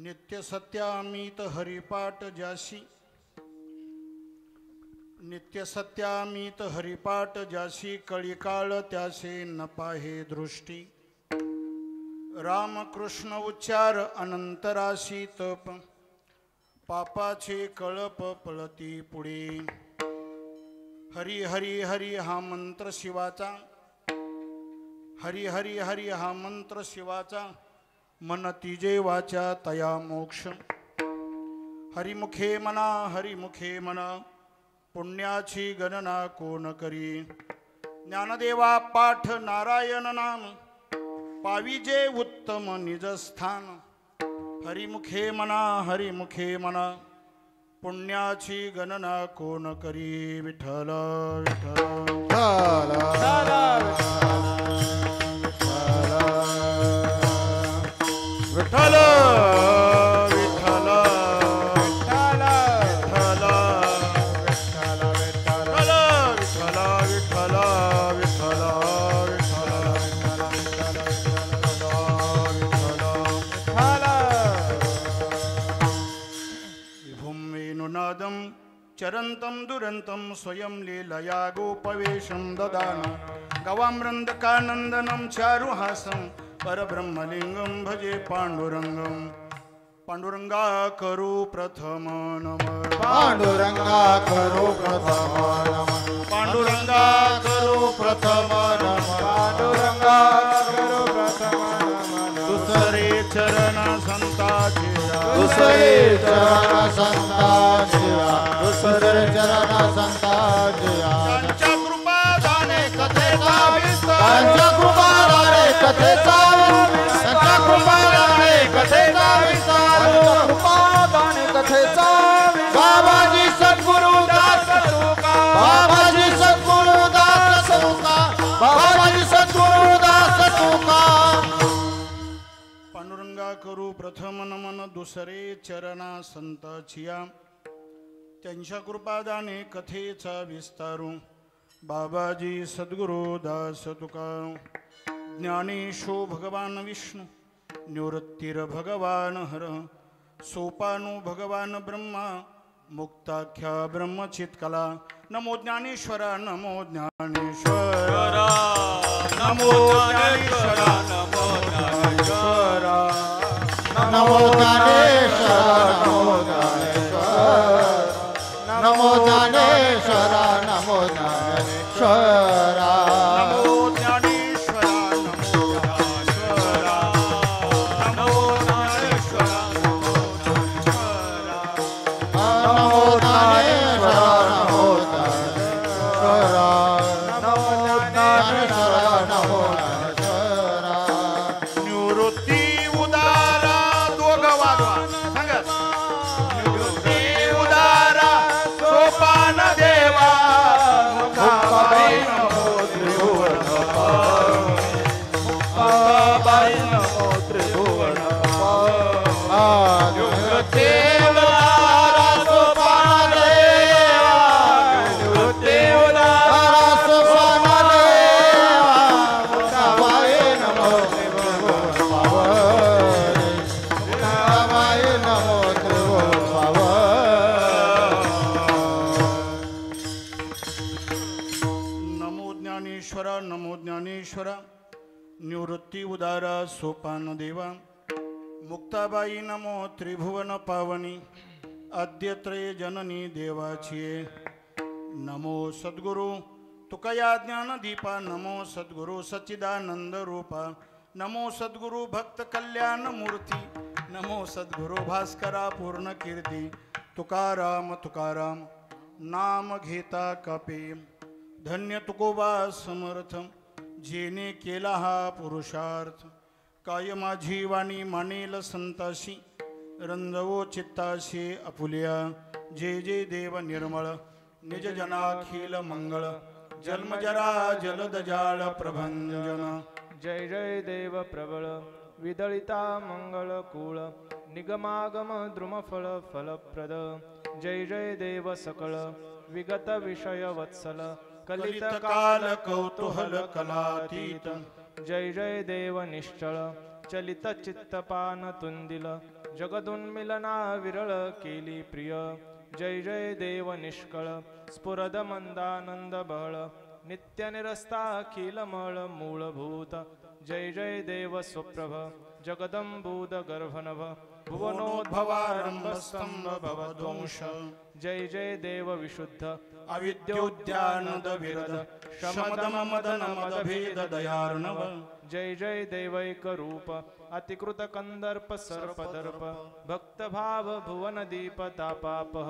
नित्य सत्यामित हरिपाठ जाशी, नित्य सत्यामित हरिपाठ जाशी, कळीकाळ त्यासे न पाहे दृष्टी. रामकृष्ण उच्चार अनंतराशी तप, पापाचे कळप पळती पुढे. हरी हरी हरी हा मंत्र शिवाचा, हरी हरी हरी हा मंत्र शिवाचा, मन तिजे वाचा तया मोक्ष. हरिमुखे मना हरिमुखे मना, पुण्याची गणना कोण करी. ज्ञानदेवा पाठ नारायण नाम, पाविजे उत्तम निजस्थान. हरिमुखे हरिमुखे मना, पुण्याची गणना कोण करी. विठ्ठल विठ्ठल विठ्ठल विठ्ठल विठ्ठल विठ्ठल विठ्ठल विभुं वेणुनादं चरन्तं दुरन्तं स्वयं लीलया गोपवेशं ददान. गवामृन्दकानन्दनं चारुहासं परब्रह्मलिंगं भजे पांडुरंगं. पांडुरंगा करू प्रथम नमः, पांडुरंगा करू प्रथम नमः, पांडुरंगा करू प्रथम नमः, पांडुरंगा करू प्रथम नमः. दुसरे चरण संताचे, दुसरे चरण संताचे, दुसरे चरण संताचे. त्यांच्या कृपा दाने कथेचा विस्तार, त्यांच्या कृपा दाने कथेचा, त्यांच्या कृपा दाने कथेचा विस्तार, कृपा दाने कथेचा. बाबाजी सद्गुरु दास तुका, बाबाजी सद्गुरु दास तुका, बाबाजी सद्गुरु दास तुका. पांडुरंगा करू प्रथम नमन, दुसरे चरणा संताचिया. त्यांच्या कृपादाने कथेचा विस्तारू. बाबाजी सद्गुरु दास तुका. ज्ञानेशो भगवान विष्णु, निवृत्तीर भगवान हर. सोपानो भगवान ब्रह्मा, मुक्ताख्या ब्रह्मचित्कला. नमो ज्ञानेश्वरा नमो ज्ञानेश्वरा, नमो ज्ञानेश्वरा नमो ज्ञानेश्वरा, नमो ज्ञानेश्वरा नमो ज्ञानेश्वरा, नमो ज्ञानेश्वरा नमो ज्ञानेश्वरा. निवृत्ती उदारा सोपान देवा. मुक्ताबाई नमो त्रिभुवन पावनी, आद्यत्रय जननी देवाची. नमो सद्गुरु तुकया ज्ञानदीपा, नमो सद्गुरु सच्चिदानंद रूपा. नमो सद्गुरु भक्त कल्याण मूर्ती, नमो सद्गुरु भास्करा पूर्ण कीर्ती. तुकाराम तुकाराम नाम घेता कापे, धन्य तुकोबा समर्थ, जेने केला हा पुरुषार्थ. काय माझी वाणी मानेल संताशी, रंजवो चित्ताशी आपुल्या. जय जय देव निर्मळ, निज जनाखिल मंगळ. जन्मजरा जलद जाळ प्रभंजन. जय जय देव प्रबळ, विदळिता मंगळ कुळ. निगमागम द्रुमफळ फलप्रद. जय जय देव सकळ, विगत विषय वत्सल. कलित काल कौतूहल कलातीत. जय जय देव निश्चळ, चलित चित्तपान तुंदिल. जगदुन्मिलना विरळ केली प्रिय जय जय देव निष्कळ स्फुरद मंदानंद बळ नित्य निरस्ता अखिलमळ मूलभूत जय जय देव स्वप्रभ जगदंबूद गर्भनभ भुवनोद्भवारंभस्तंभ भवध्वंस जय जय देव विशुद्ध अविद्योद्यानद विरद शमदम मदन मद भेद दयार्णव जय जय देवैक रूप अतिकृत कंदर्प सर्पदर्प भक्तभाव भुवन दीप तापापह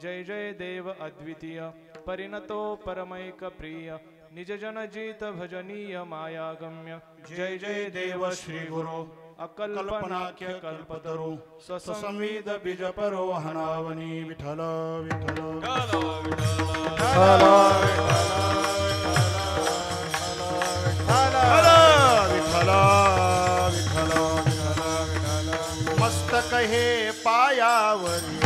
जय जय देव अद्वितीय परिणतो परमैक प्रिय निज जन जीत भजनीय मायागम्य जय जय देव श्री गुरु अकल्पनाख्य कल्पतरु ससंविद बीज परो हनावनी विठल विठल मस्तक हे पायावरी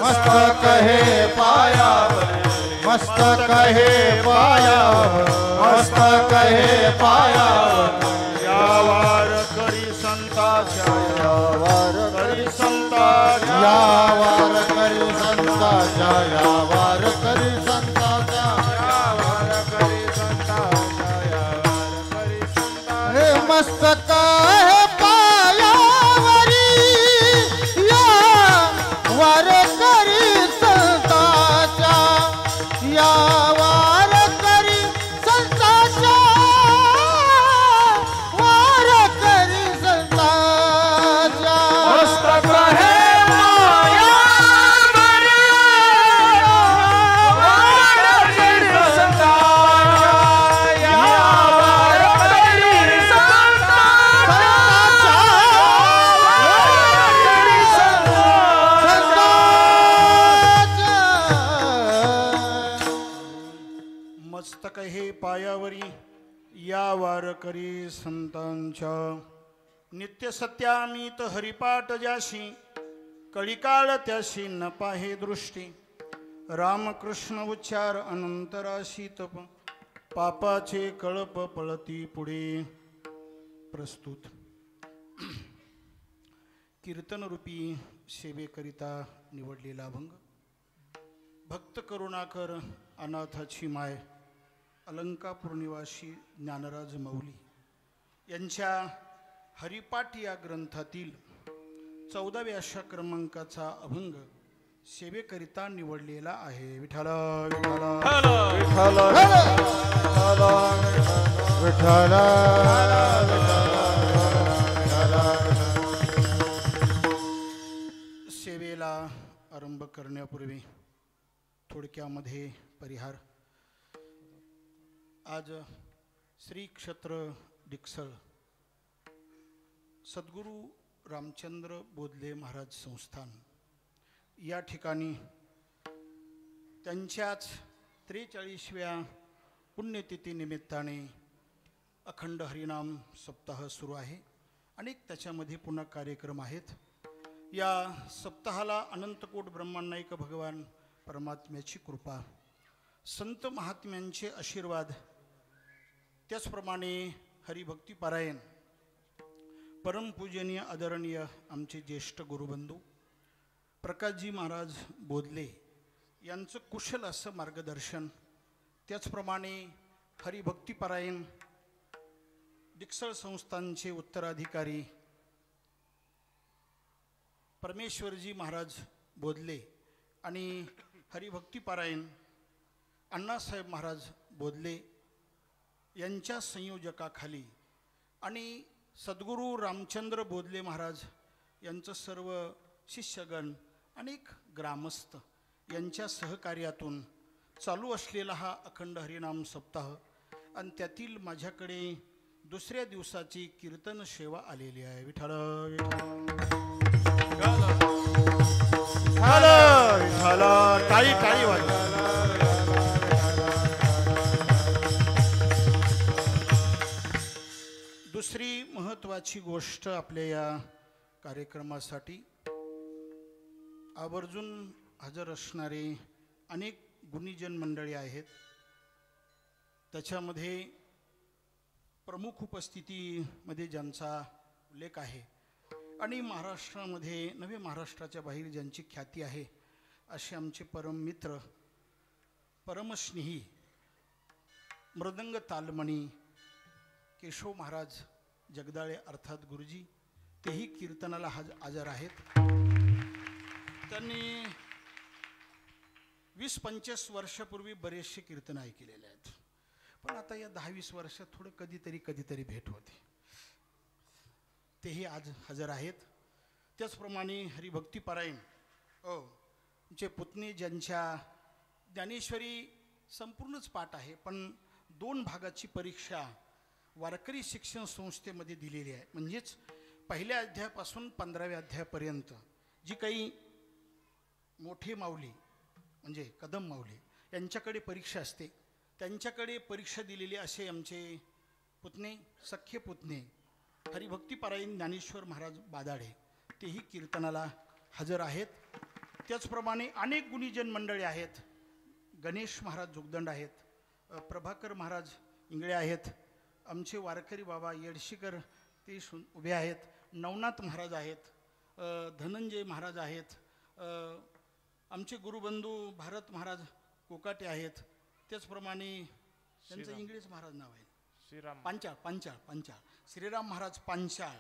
मस्तक हे पायावरी मस्तक हे पायावरी मस्तक हे पायावरी यावार करी संताच्या यावार करी संताच्या यावार करी संताच्या यावार करी संताच्या यावार करी संताच्या यावार करी संताच्या हे मस्तक हे पायावरी यावार करी संताच्या यावार करी संताच्या वार करी संताच्या मस्तक हे मायावरी यावार करी संताच्या यावार करी संताच्या मस्तक हे पायावरी यावार करी संतांच्या नित्य सत्यामित हरिपाठ ज्याशी कळिकाळ त्याशी न पाहे दृष्टी रामकृष्ण उच्चार अनंतराशी तप पापाचे कळप पळती पुढे प्रस्तुत कीर्तनरूपी सेवेकरिता निवडलेला अभंग भक्त करुणाकर अनाथाची माय अलंकापूर निवासी ज्ञानराज मौली यांच्या हरिपाठ या ग्रंथातील 14व्या क्रमांकाचा अभंग सेवेकरिता निवडलेला आहे. विठ्ठल विठ्ठल विठ्ठल सेवेला आरंभ करण्यापूर्वी थोडक्यामध्ये परिहार. आज श्री क्षेत्र डिक्सळ सद्गुरू रामचंद्र बोधले महाराज संस्थान या ठिकाणी त्यांच्याच 43व्या पुण्यतिथी निमित्ताने अखंड हरिनाम सप्ताह सुरू आहे. अनेक त्याच्यामध्ये पुन्हा कार्यक्रम आहेत. या सप्ताहाला अनंतकोट ब्रह्मांडायक भगवान परमात्म्याची कृपा, संत महात्म्यांचे आशीर्वाद, त्याचप्रमाणे हरिभक्तिपारायण, परमपूजनीय आदरणीय आमचे ज्येष्ठ गुरुबंधू प्रकाशजी महाराज बोधले यांचं कुशल असं मार्गदर्शन, त्याचप्रमाणे हरिभक्तिपारायण डिक्सळ संस्थानचे उत्तराधिकारी परमेश्वरजी महाराज बोधले आणि हरिभक्तिपारायण अण्णासाहेब महाराज बोधले यांच्या संयोजकाखाली आणि सद्गुरू रामचंद्र बोधले महाराज यांचं सर्व शिष्यगण, अनेक ग्रामस्थ यांच्या सहकार्यातून चालू असलेला हा अखंड हरिनाम सप्ताह आणि त्यातील माझ्याकडे दुसऱ्या दिवसाची कीर्तन सेवा आलेली आहे. विठ्ठल विठ्ठल टाळी टाळी वाजवा. दुसरी महत्त्वाची गोष्ट आपल्या या कार्यक्रमासाठी आवर्जून हजर असणारे अनेक गुणीजन मंडळी आहेत. त्याच्यामध्ये प्रमुख उपस्थितीमध्ये ज्यांचा उल्लेख आहे आणि महाराष्ट्रामध्ये नव्हे महाराष्ट्राच्या बाहेर ज्यांची ख्याती आहे असे आमचे परम मित्र परमस्नेही मृदंग तालमणी केशव महाराज जगदाळे अर्थात गुरुजी तेही कीर्तनाला हजर आहेत. त्यांनी 20-25 वर्षापूर्वी बरेचसे कीर्तन ऐकलेले आहेत, पण आता या 10-20 वर्षात थोडं कधीतरी भेट होते. तेही आज हजर आहेत. त्याचप्रमाणे हरिभक्तीपरायण चे पुतणी ज्यांच्या ज्ञानेश्वरी संपूर्णच पाठ आहे, पण 2 भागाची परीक्षा वारकरी शिक्षण संस्थेमध्ये दिलेली आहे. म्हणजेच पहिल्या अध्यायापासून 15व्या अध्यायापर्यंत जी काही मोठे माऊली म्हणजे कदम माऊली यांच्याकडे परीक्षा असते, त्यांच्याकडे परीक्षा दिलेली असे आमचे पुतणे सख्खे पुतणे हरिभक्तीपरायण ज्ञानेश्वर महाराज बादाडे तेही कीर्तनाला हजर आहेत. त्याचप्रमाणे अनेक गुणीजन मंडळी आहेत. गणेश महाराज जोगदंड आहेत, प्रभाकर महाराज इंगळे आहेत, आमचे वारकरी बाबा येडशीकर ते उभे आहेत, नवनाथ महाराज आहेत, धनंजय महाराज आहेत, आमचे गुरुबंधू भारत महाराज कोकाटे आहेत. त्याचप्रमाणे त्यांचं इंग्लिश महाराज नाव आहे श्रीराम पांचाळ श्रीराम महाराज पांचाळ,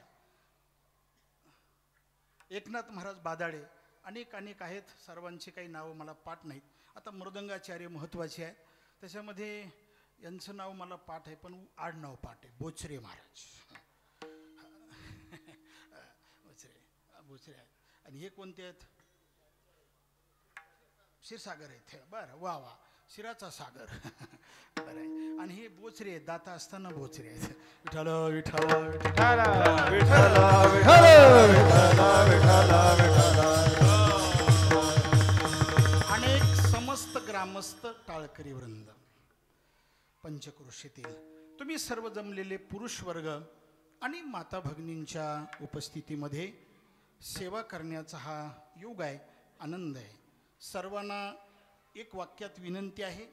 एकनाथ महाराज बादाडे, अनेक आहेत. सर्वांची काही नावं मला पाठ नाहीत. आता मृदंगाचार्य महत्त्वाचे आहेत, त्याच्यामध्ये यांचं नाव मला पाठ आहे पण आडनाव पाठ आहे बोचरे महाराज. बोचरे आहेत. आणि हे कोणते आहेत? क्षीरसागर आहेत. बरं वा शिराचा सागर. बरं आहे. आणि हे बोचरे आहेत, दाता असताना बोचरे आहेत. विठ्ठल विठ्ठल विठ्ठल विठ्ठल अनेक समस्त ग्रामस्थ टाळकरी वृंद पंचक्रोशीतील तुम्ही सर्व जमलेले पुरुष वर्ग आणि माता भगिनींच्या उपस्थितीमध्ये सेवा करण्याचा हा योग आहे, आनंद आहे. सर्वांना एक वाक्यात विनंती आहे,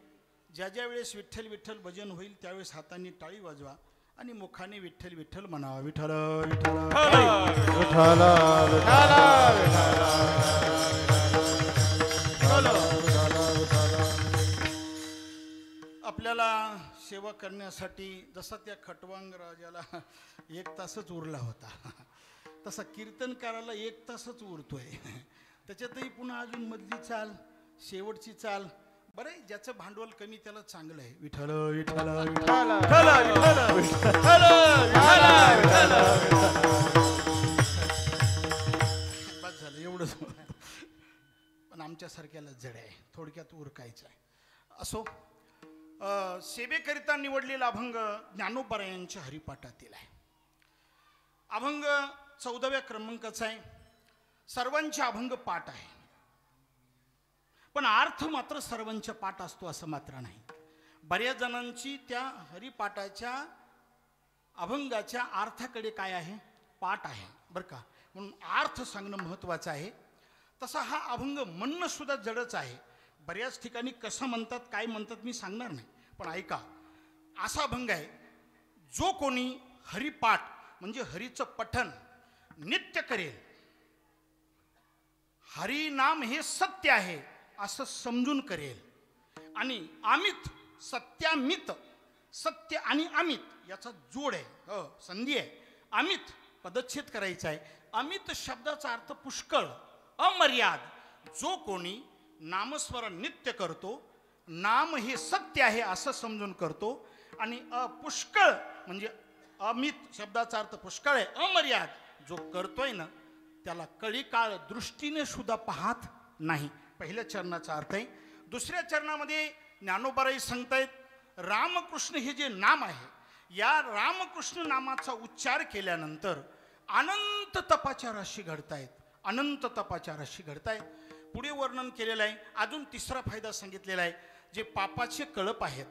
ज्या वेळेस विठ्ठल विठ्ठल भजन होईल त्यावेळेस हाताने टाळी वाजवा आणि मुखाने विठ्ठल विठ्ठल म्हणावा. विठ्ठल विठ्ठल विठ्ठल आपल्याला सेवा करण्यासाठी जसा त्या खटवांग राजाला 1 तासच उरला होता, तसा कीर्तनकाराला 1 तासच उरतोय. त्याच्यातही पुन्हा अजून मधली चाल, शेवटची चाल. बरं आहे, ज्याचं भांडवल कमी त्याला चांगलं आहे. विठ्ठल विठ्ठल विठ्ठल बस झालं एवढंच. पण आमच्यासारख्याला जड आहे, थोडक्यात उरकायचं आहे. असो, सेवेकरिता निवडलेला अभंग ज्ञानोबरायांच्या हरिपाठातील आहे. अभंग 14व्या क्रमांकाचा आहे. सर्वांचे अभंग पाठ आहे, पण अर्थ मात्र सर्वांच्या पाठ असतो असं मात्र नाही. बऱ्याच जणांची त्या हरिपाठाच्या अभंगाच्या अर्थाकडे काय आहे? पाठ आहे बरं का, म्हणून अर्थ सांगणं महत्त्वाचं आहे. तसा हा अभंग म्हणणं सुद्धा जडच आहे. बऱ्याच ठिकाणी कसं म्हणतात काय म्हणतात मी सांगणार नाही, पण ऐका. असा अभंग आहे, जो कोणी हरिपाठ म्हणजे हरीचं पठण नित्य करेल, हरिनाम हे सत्य आहे असं समजून करेल, आणि अमित सत्यामित, सत्य आणि अमित याचा जोड आहे, संधी आहे. अमित पदच्छेद करायचा आहे. अमित शब्दाचा अर्थ पुष्कळ, अमर्याद. जो कोणी नामस्मरण नित्य करतो, नाम हे सत्य आहे असं समजून करतो, आणि पुष्कळ म्हणजे अमित शब्दाचा अर्थ पुष्कळ आहे, अमर्याद. जो करतोय ना त्याला कळीकाळ दृष्टीने सुद्धा पाहत नाही. पहिल्या चरणाचा अर्थ आहे. दुसऱ्या चरणामध्ये ज्ञानोबाराई सांगतायत, रामकृष्ण हे जे नाम आहे, या रामकृष्ण नामाचा उच्चार केल्यानंतर अनंत तपाच्या राशी घडतायत, अनंत तपाच्या राशी घडतायत. पुढे वर्णन केलेलं आहे. अजून तिसरा फायदा सांगितलेला आहे, जे पापाचे कळप आहेत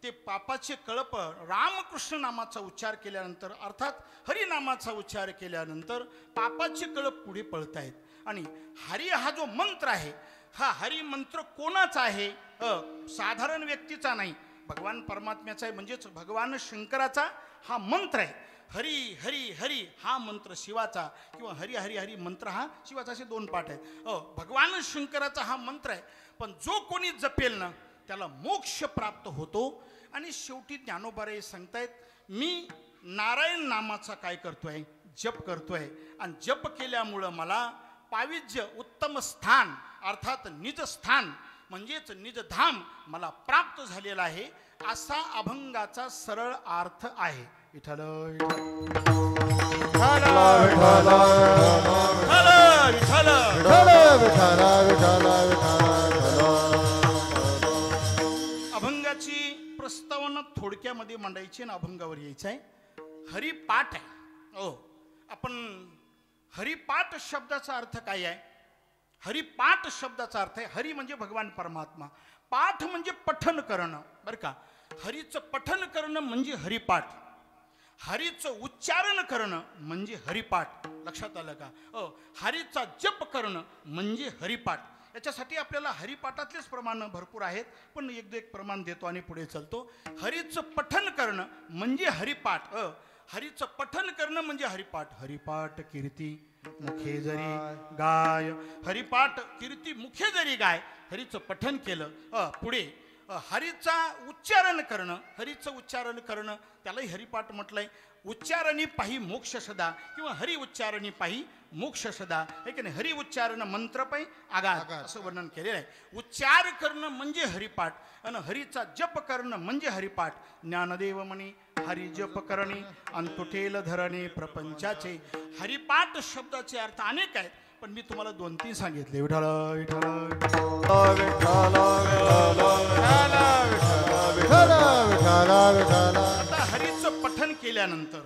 ते पापाचे कळप रामकृष्ण नामाचा उच्चार केल्यानंतर, अर्थात हरिनामाचा उच्चार केल्यानंतर पापाचे कळप पुढे पळतायत. आणि हरी हा जो मंत्र आहे, हा हरी मंत्र कोणाचा आहे? साधारण व्यक्तीचा नाही, भगवान परमात्म्याचा आहे, म्हणजेच भगवान शंकराचा हा मंत्र आहे. हरी हरी हरी हा मंत्र शिवाचा किंवा हरी हरी हरी मंत्र हा शिवाचा, असे दोन पाठ आहेत. भगवान शंकराचा हा मंत्र आहे. पण जो कोणी जपेल ना त्याला मोक्ष प्राप्त होतो. आणि शेवटी ज्ञानोबाराय सांगतायत, मी नारायण नामाचा काय करतोय, जप करतोय. आणि जप केल्यामुळं मला पाविज्य उत्तम स्थान अर्थात निज स्थान म्हणजेच निजधाम मला प्राप्त झालेला आहे. असा अभंगाचा सरळ अर्थ आहे. विठ्ठल अभंगाची प्रस्तावना थोडक्यामध्ये मांडायची आणि अभंगावर यायचं आहे. हरिपाठ आहे. आपण हरिपाठ शब्दाचा अर्थ काय आहे? हरिपाठ शब्दाचा अर्थ आहे, हरी म्हणजे भगवान परमात्मा, पाठ म्हणजे पठन करणं. बरं का, हरीचं पठन करणं म्हणजे हरिपाठ, हरीचं उच्चारण करणं म्हणजे हरिपाठ. लक्षात आलं का? हरीचा जप करणं म्हणजे हरिपाठ. याच्यासाठी आपल्याला हरिपाठातलेच प्रमाण भरपूर आहेत, पण एक प्रमाण देतो आणि पुढे चालतो. हरीचं पठन करणं म्हणजे हरिपाठ. हरीचं पठन करणं म्हणजे हरिपाठ. हरिपाठ कीर्ती मुखे जरी गाय, हरिपाठ कीर्ती मुखे जरी गाय, हरीचं पठन केलं. पुढे हरीचा उच्चारण करणं, हरीचं उच्चारण करणं त्यालाही हरिपाठ म्हटलंय. उच्चारणी पाही मोक्ष सदा किंवा हरी उच्चारणी पाही मोक्ष सदा, हे की नाही. हरी उच्चारण मंत्र पाही आगाध असं वर्णन केलेलं आहे. उच्चार करणं म्हणजे हरिपाठ आणि हरीचा जप करणं म्हणजे हरिपाठ. ज्ञानदेव म्हणे हरी जप करणे अंतुठेल धरणे प्रपंचाचे. हरिपाठ शब्दाचे अर्थ अनेक आहेत, पण मी तुम्हाला 2-3 सांगितले. विठ्ठल आता हरीचं पठन केल्यानंतर,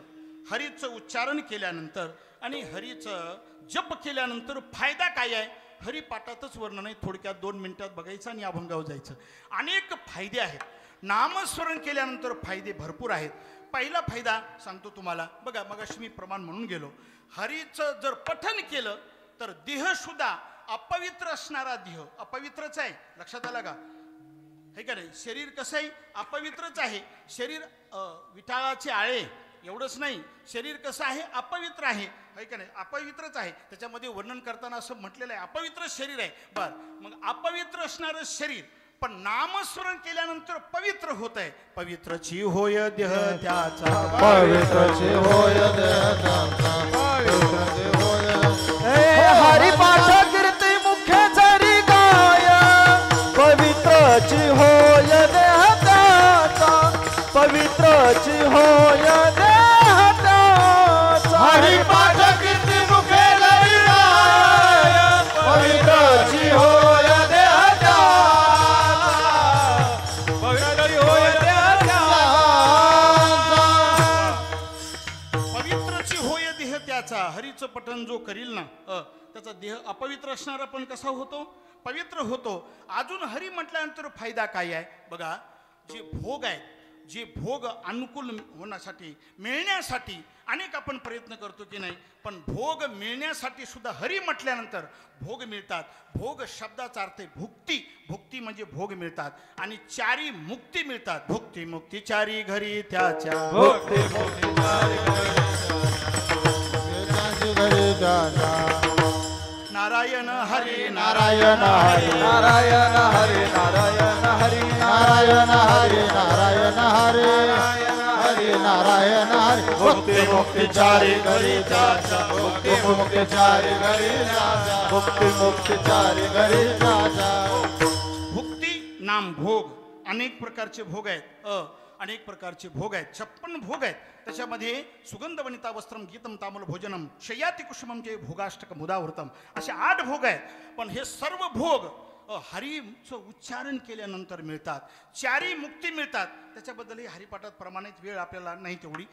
हरीचं उच्चारण केल्यानंतर आणि हरीचं जप केल्यानंतर फायदा काय आहे? हरिपाठातच वर्णन आहे. थोडक्यात 2 मिनिटात बघायचं आणि अभंगावर जायचं. अनेक फायदे आहेत. नामस्मरण केल्यानंतर फायदे भरपूर आहेत. पहिला फायदा सांगतो तुम्हाला. बघा, मगाशी मी प्रमाण म्हणून गेलो. हरीचं जर पठन केलं तर देह सुद्धा अपवित्र असणारा देह अपवित्रच आहे. लक्षात आला का? हे का नाही. शरीर कसं आहे? अपवित्रच आहे. शरीर विठाळाचे आळे एवढंच नाही, शरीर कसं आहे? अपवित्र आहे. है का नाही? अपवित्रच आहे. त्याच्यामध्ये वर्णन करताना असं म्हटलेलं आहे अपवित्र शरीर आहे. बर, मग अपवित्र असणारं शरीर पण नामस्मरण केल्यानंतर पवित्र होत आहे. पवित्रची होय देह त्याचा, पवित्रची होय देह त्याचा, पवित्रची होय. हरिपाठ कीर्ती मुखे जरी गाय, पवित्रची होय देह त्याचा, पवित्रची होय देह त्याचा. हरिपाठ कीर्ती मुखे जरी गाय, पवित्रची होय देह त्याचा, पवित्रची होय देह त्याचा. पवित्रची होय देह त्याचा. हरीचं पठण जो करील ना त्याचा देह अपवित्र असणारा पण कसा होतो? पवित्र होतो. अजून हरी म्हटल्यानंतर फायदा काय आहे? बघा, जे भोग आहेत, जे भोग अनुकूल होण्यासाठी मिळण्यासाठी अनेक आपण प्रयत्न करतो की नाही, पण भोग मिळण्यासाठी सुद्धा हरी म्हटल्यानंतर भोग मिळतात. भोग शब्दाचा अर्थ आहे भुक्ती. भुक्ती म्हणजे भोग मिळतात. आणि चारी मुक्ती मिळतात. भुक्ती मुक्ती चारी घरी त्याच्या, भुक्ती मुक्ती चारी घरी त्याच्या. नारायण हरी नारायण हरी नारायण हरी नारायण हरी नारायण हरी नारायण हरी हरी नारायण हरी. भुक्ती मुक्ती चारी घरी त्याच्या, भुक्ती मुक्ती चारी घरी त्याच्या, भुक्ती मुक्ती चारी घरी त्याच्या. भुक्ती नाम भोग. अनेक प्रकारचे भोग आहेत. अनेक प्रकारचे भोग आहेत. 56 भोग आहेत. त्याच्यामध्ये सुगंध वनिता वस्त्रम गीतम तामल भोजनम शय्याती कुसुमम जे भोगाष्टक मुदावृतम असे 8 भोग आहेत. पण हे सर्व भोग हरीचं उच्चारण केल्यानंतर मिळतात. चारी मुक्ती मिळतात. त्याच्याबद्दलही हरिपाठात प्रमाणित वेळ आपल्याला नाही तेवढी.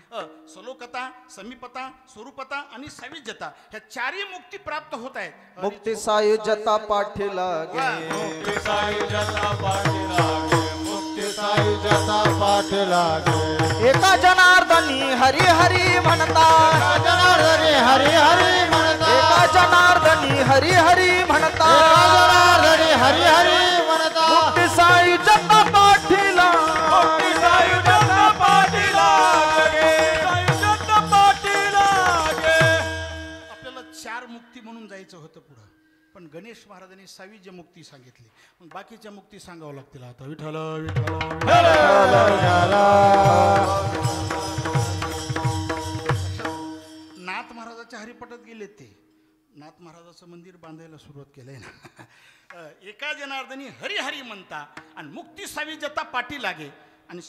सलोकता, समीपता, स्वरूपता आणि सायुज्यता ह्या चारी मुक्ती प्राप्त होत आहेत. मुक्ती सायुज्यता पाठी लागे, मुक्ती सायुज्यता पाठी लागे, मुक्ती सायुज्यता पाठी लागे. एका जनार्दनी हरी हरी म्हणता, जनार्दनी हरी हरी म्हणता, एका जनार्दनी हरी हरी म्हणता, जनार्दनी हरी हरी म्हणता. मुक्ती सायुज्यता पाठी लागे, मुक्ती सायुज्यता पाठी लागे, सायुज्यता मुक्ती म्हणून जायचं होतं पुढं, पण गणेश महाराजांनी साविज्य मुक्ती सांगितली. मग बाकीच्या मुक्ती सांगावं लागतील आता. विठ्ठल नाथ महाराजाच्या हरिपटात गेले ते. नाथ महाराजाचं मंदिर बांधायला सुरुवात केलंय ना. एका जनार्दनी हरी हरी म्हणता आणि मुक्ती साविज्यता पाठी लागे. आणि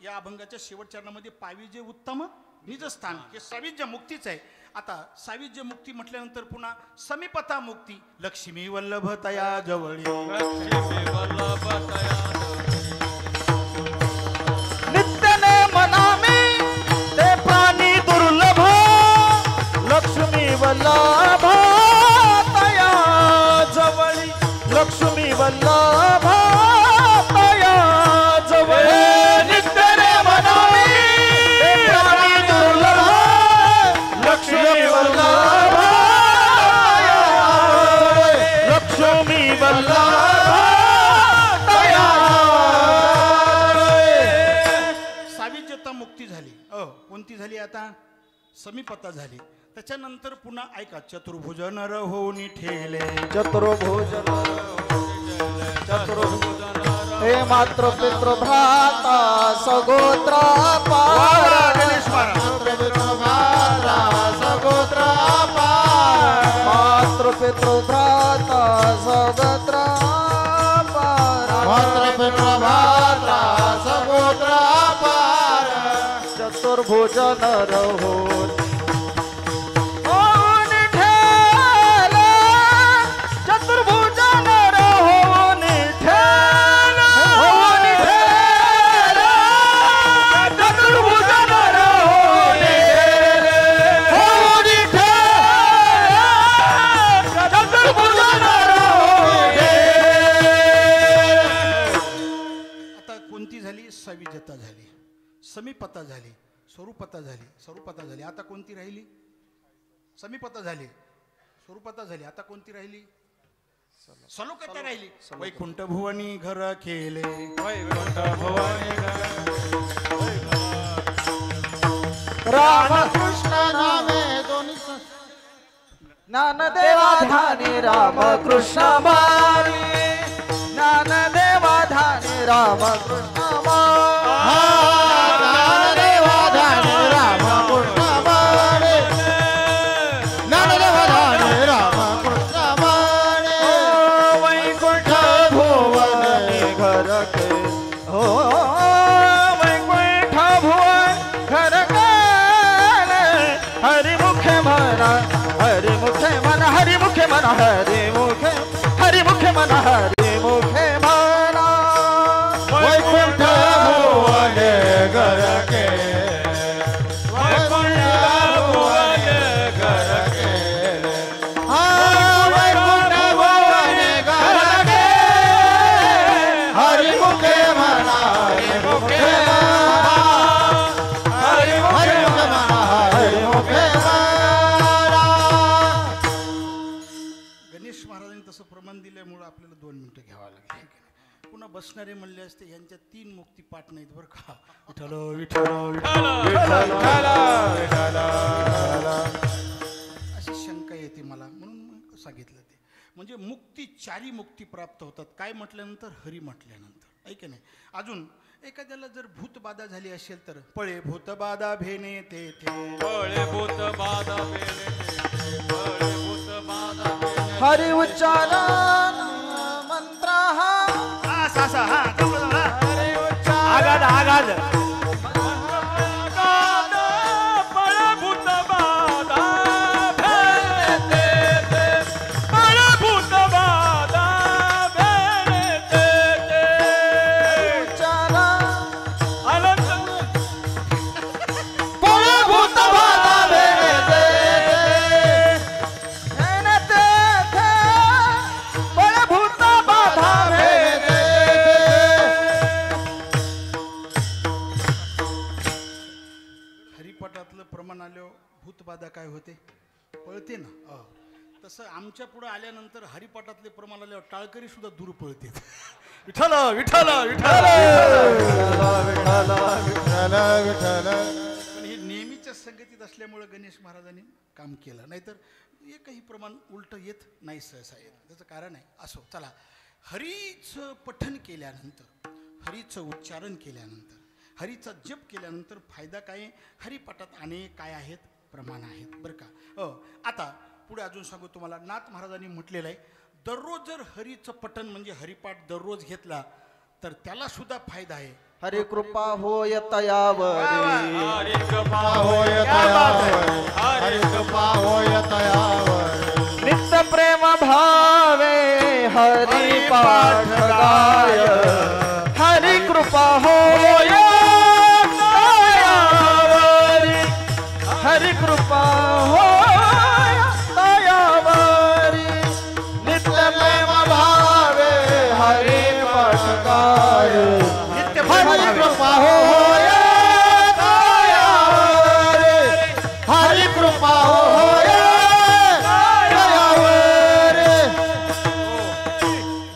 या अभंगाच्या शेवट चरणामध्ये पाविजे उत्तम निजस्थान हे साविज्य मुक्तीच आहे. आता साविज्य मुक्ती म्हटल्यानंतर पुन्हा समीपता मुक्ती. लक्ष्मी वल्लभ तया जवळी, नित्यने मनामी ते प्राणी दुर्लभ, लक्ष्मी वल्लभ तया जवळी, लक्ष्मी वल्लभ तया जवळी. नित्यने मनामी ते प्राणी दुर्लभ, लक्ष्मी वल्लभ तया जवळी, लक्ष्मी वल्लभ तया साविज्यता मुक्ती झाली. कोणती झाली आता? समीपता झाली. त्याच्यानंतर पुन्हा ऐका, चतुर्भुज नर होऊन ठेले, चतुर्भुज हे मात्र पितृ भ्राता सगोत्रा पारा. गणेश सगोत्र पार, मात्र पितृ भ्राता सगोत्रा पारा, मात्र पितृभात्रा सगोत्र पार, चतुर्भुज नर होऊन ठेले, चतुर्भुज नर होऊन ठेले, चतुर्भुज नर होऊन ठेले, चतुर्भुज नर होऊन. आता कोणती झाली? साविज्यता झाली, समीपता झाली, स्वरूपता झाली, स्वरूपता झाली. आता कोणती राहिली? समीपता झाली, स्वरूपता झाली. आता कोणती राहिली? सलोकता राहिली. वैकुंठ भुवनी घर केले, रामकृष्ण नामे दोन्ही ज्ञानदेवा ध्यानी रामकृष्ण मारी, ज्ञानदेवा ध्यानी रामकृष्ण ज्ञानदेवा ध्यान रामकृष्ण मारे, ज्ञानदेवा ध्यान रामकृष्ण मारे, वैकुंठ भुवन घर के हो, वैकुंठ भुवन घर के हरिमुखे मना, हरिमुखे मना, हरिमुखे मना, हरिमुखे, हरिमुखे मना, हरिमुखे मना. वैकुंठ भुवन घर के, वैकुंठ भुवन घर के, वैकुंठ भुवन घर के, हरिमुखे मना, हरिमुखे मना, हरिमुखे मना, हरिमुखे मना. गणेश महाराजांनी तसं प्रमाण दिल्यामुळं आपल्याला 2 मिनिटं घ्यावं लागली. पुन्हा बसणारे म्हणले असते यांच्या 3 मुक्ती पाठ नाहीत बरं का. विठ्ठल विठ्ठल अशी शंका येते मला, म्हणून मग सांगितलं ते. म्हणजे मुक्ती 4 मुक्ती प्राप्त होतात. काय म्हटल्यानंतर? हरी म्हटल्यानंतर. ऐक नाही. अजून एखाद्याला जर भूतबाधा झाली असेल तर पळे भूतबाधा भेने तेथे, पळे भूत बाधा बेले तेथे, पळे भूत बाधा बेले. हरि उच्चारण मंत्र हा आगाद आगाद पळे भूत बाधा बेले तेथे, पळे भूत बाधा बेले तेथे. उच्चारण अनंत पळे भूत बाधा बेले तेथे, पळे भूत बाधा बेले. हरिपाठातलं प्रमाण आल्यावर भूतबाधा काय होते? पळते ना. तसं आमच्या पुढे आल्यानंतर हरिपाठातले प्रमाण आल्यावर टाळकरी सुद्धा दूर पळते. विठ्ठल विठ्ठल विठ्ठल. विठ्ठल विठ्ठल विठ्ठल. पण हे नेहमीच्या संगतीत असल्यामुळं गणेश महाराजांनी काम केलं, नाहीतर एकही प्रमाण उलटं येत नाही, सहसा येत. त्याचं कारण आहे. असो, चला. हरीचं पठन केल्यानंतर, हरीचं उच्चारण केल्यानंतर, हरीचा जप केल्यानंतर फायदा काय आहे? हरिपाठात अनेक काय आहेत? प्रमाण आहेत बरं का. आता पुढे अजून सांगू तुम्हाला. नाथ महाराजांनी म्हटलेलं आहे, दररोज जर हरीचं पठन म्हणजे हरिपाठ दररोज घेतला तर त्याला सुद्धा फायदा आहे. हरी कृपा होय तयावरी, हरि कृपा होय तयावर, हरि कृपा होय तयावर. नित्य प्रेम भावे हरी पाठ गाय, हरी कृपा होय तयावरी, हरी कृपा होय तयावरी. नित्य प्रेम भावे हरी पाठ गाय, हरी कृपा होय तयावरी, हरी कृपा होय तयावरी.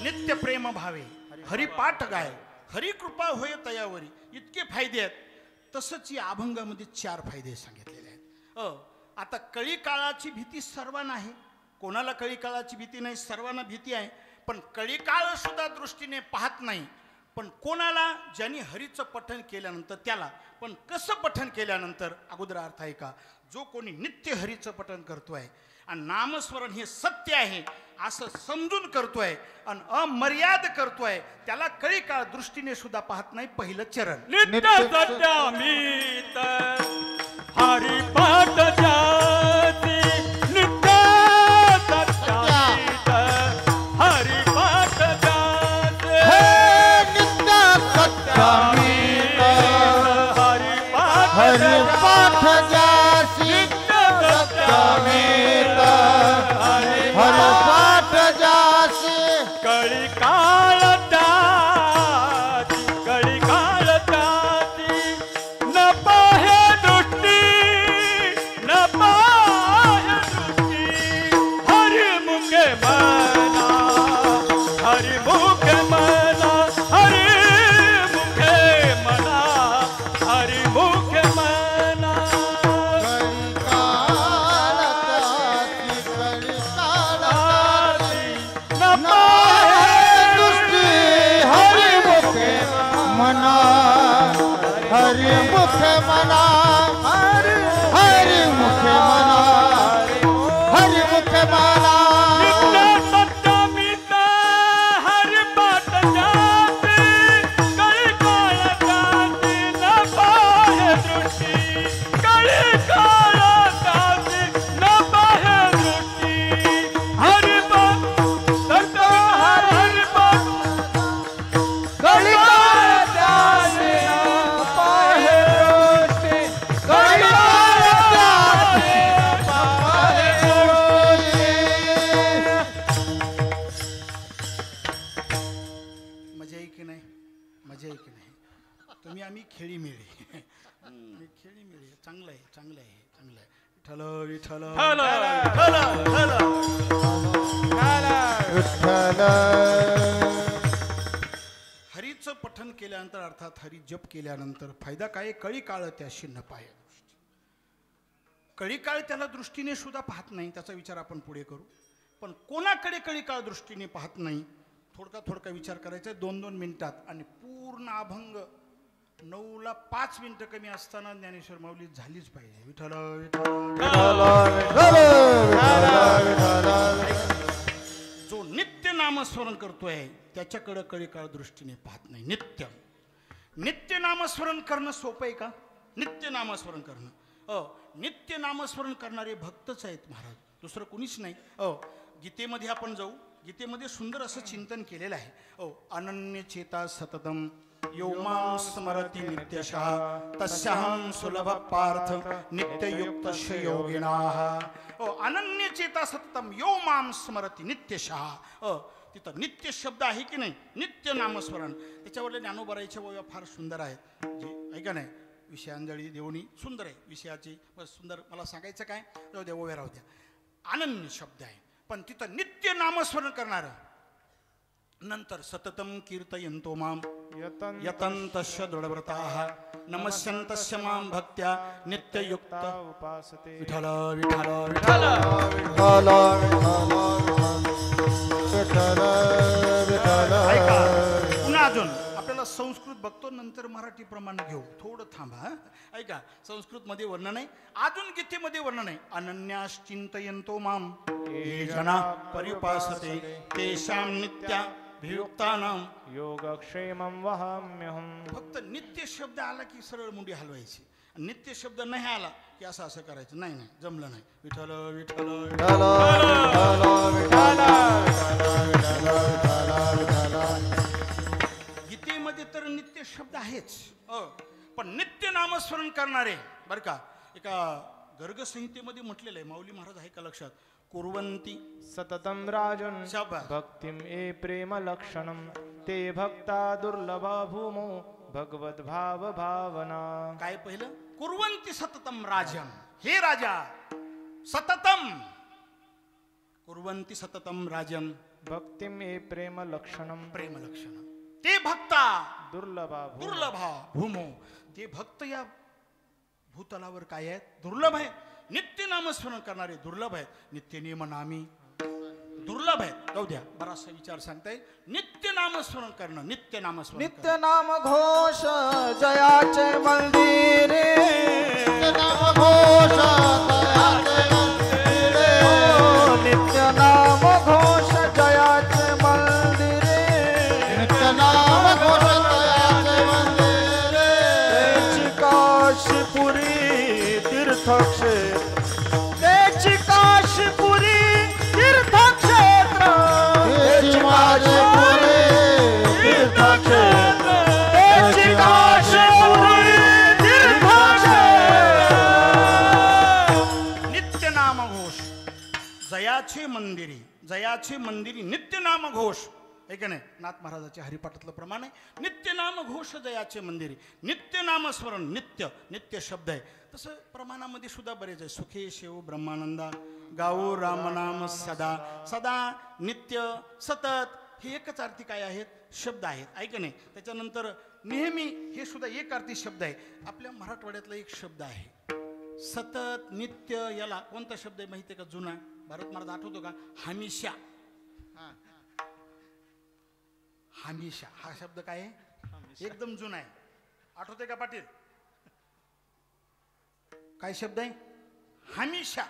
नित्य प्रेम भावे हरिपाठ गाय, हरी कृपा होय तयावरी. इतके फायदे आहेत. तसंच या अभंगामध्ये 4 फायदे सांगितलेले आहेत. आता कळी काळाची भीती सर्वांना आहे. कोणाला कळी काळाची भीती नाही? सर्वांना भीती आहे. पण कळी काळ सुद्धा दृष्टीने पाहत नाही. पण कोणाला? ज्यांनी हरीचं पठण केल्यानंतर त्याला. पण कसं पठण केल्यानंतर? अगोदर अर्थ आहे का? जो कोणी नित्य हरीचं पठण करतोय आणि नामस्मरण हे सत्य आहे असं समजून करतोय आणि अमर्याद करतोय, त्याला कळी काळ दृष्टीने सुद्धा पाहत नाही. पहिलं चरण. नित्य सत्यामीत हरिपाठ जाती, नित्य सत्यामीत हरिपाठ जाती, नित्य सत्यामीत हरिपाठ हरिपाठ जासी, सत्यामीत हरिपाठ जासी. कळी काळ त्याची, कळी काळ त्याची, न पाहे दृष्टी, न पाहे दृष्टी. हरिमुखे मना, हरिमुखे मना, हरिमुखे मना, हरिमुखे मना. हरि मुख मना, हरि मुख मना, हरि मुख मना. नित्य सत्यामीत हरिपाठ जाती, कळी काळ जाती, न पाहे दृष्टी. कळी काळ जाती, न पाहे दृष्टी. हरिपाठ सत्य हरिपाठ कळी काळ जासी, पाहे दृष्टी. कळी काळ जासी, पाहे मजा आहे की नाही? मजा आहे की नाही? तुम्ही आम्ही खेळीमेळी खेळीमेळी. चांगलं आहे, चांगलं आहे, चांगलं आहे. विठ्ठल विठ्ठल. विठ्ठल. हरीचं पठन केल्यानंतर, अर्थात हरी जप केल्यानंतर फायदा काय? कळी काळ त्याशी न पाहे दृष्टी. कळी काळ त्याला दृष्टीने सुद्धा पाहत नाही. त्याचा विचार आपण पुढे करू. पण कोणाकडे कळी काळ दृष्टीने पाहत नाही? थोडका विचार करायचा आहे 2-2 मिनिटात. आणि पूर्ण अभंग 9ला 5 मिनिटं कमी असताना ज्ञानेश्वर माऊली झालीच पाहिजे. विठ्ठल जो नित्य नामस्मरण करतोय त्याच्याकडे कळी काळ दृष्टीने पाहत नाही. नित्य नामस्मरण करणं सोपं आहे का? नित्य नामस्मरण करणं. नित्य नामस्मरण करणारे भक्तच आहेत महाराज, दुसरं कुणीच नाही. गीतेमध्ये आपण जाऊ. गीतेमध्ये सुंदर असं चिंतन केलेलं आहे. अनन्य चेता सततम यो मां स्मरति नित्यशः तस्याहं सुलभ पार्थ नित्ययुक्तस्य योगिनाः. अनन्य चेता सततम यो मां स्मरति नित्यशः. तिथं नित्य शब्द आहे की नाही? नित्य नामस्मरण. त्याच्यावरले ज्ञानोबराईच्या ओव्या फार सुंदर आहेत. जे ऐका नाही, विषयांजळी देवणी सुंदर आहे. विषयाची सुंदर. मला सांगायचं काय? जाऊ द्या, ओव्या राहू द्या. अनन्य शब्द आहे, पण तिथं नित्य नामस्मरण करणारं नंतर सततम कीर्तयन्तो माम यतन यतन्तस्य दृढव्रताः नमस्यन्तस्य मां भक्त्या नित्ययुक्त उपासते विठ्ठल विठ्ठल विठ्ठल ऐका पुन्हा अजून आपल्याला संस्कृत बघतो नंतर मराठी प्रमाणे घेऊ थोडं थांबा हं? ऐका संस्कृत मध्ये वर्णन आहे अजून गीतेमध्ये वर्णन आहे अनन्याश्चिंतयन्तो माम ये जना पर्युपासते तेषां नित्याभियुक्तानां योगक्षेमं वहाम्यहम्. फक्त नित्य शब्द आला की सरळ मुंडी हलवायची नित्य शब्द नाही आला की असं असं करायचं नाही नाही जमलं नाही विठ्ठल विठ्ठल गीतेमध्ये तर नित्य शब्द आहेच पण नित्य नामस्मरण करणारे बरं का एका गर्ग संहितेमध्ये म्हटलेलं आहे माऊली महाराज आहे का लक्षात कुर्वंती सततं राजन् शाबास. भक्तिं ये प्रेम लक्षणं ते भक्ता दुर्लभा भूमो भगवद्भाव भावना. काय पहिलं कुर्वंती सततम राजन हे राजा सततम कुर्वंती सततम राजन भक्तिं ये प्रेम लक्षणं प्रेम लक्षण ते भक्ता दुर्लभा भूमो. दुर्लभा भूमो ते भक्त या भूतलावर काय आहेत दुर्लभ आहे नित्य नामस्मरण करणारे दुर्लभ आहेत नित्य नियम नामी दुर्लभ आहेत जाऊ द्या बराचसा विचार सांगताय नित्य नामस्मरण करणं नित्य नामस्मरण नित्य नाम घोष जयाचे मंदिरे नाम घोष दयाचे मंदिरे. नित्य नाम घोष जयाचे मंदिरे नित्य नाम घोष दयाचे मंदिरे. त्याची काशीपुरी तीर्थक्षेत्र त्याची काशीपुरी तीर्थक्षेत्र त्याची माझे पुरे तीर्थक्षेत्र त्याची काशीपुरी तीर्थक्षेत्र. नित्य नाम घोष जयाचे मंदिरी नित्य नाम घोष आहे का नाही नाथ महाराजाच्या हरिपाठातलं प्रमाण आहे नित्य नाम घोष जयाचे मंदिरी नित्य नामस्मरण नित्य नित्य शब्द आहे तसं प्रमाणामध्ये सुद्धा बरेच आहे सुखे शिव ब्रह्मानंदा गाऊ रामनाम सदा सदा नित्य सतत हे एकच अर्थी काय आहेत शब्द आहेत ऐक नाही त्याच्यानंतर नेहमी हे सुद्धा एक अर्थी शब्द आहे आपल्या मराठवाड्यातला एक शब्द आहे सतत नित्य याला कोणता शब्द आहे माहिती आहे का जुना भारत महाराज आठवतो का हमेशा हमेशा हा शब्द काय आहे एकदम जुना आहे आठवते का पाटील काय शब्द आहे हमेशा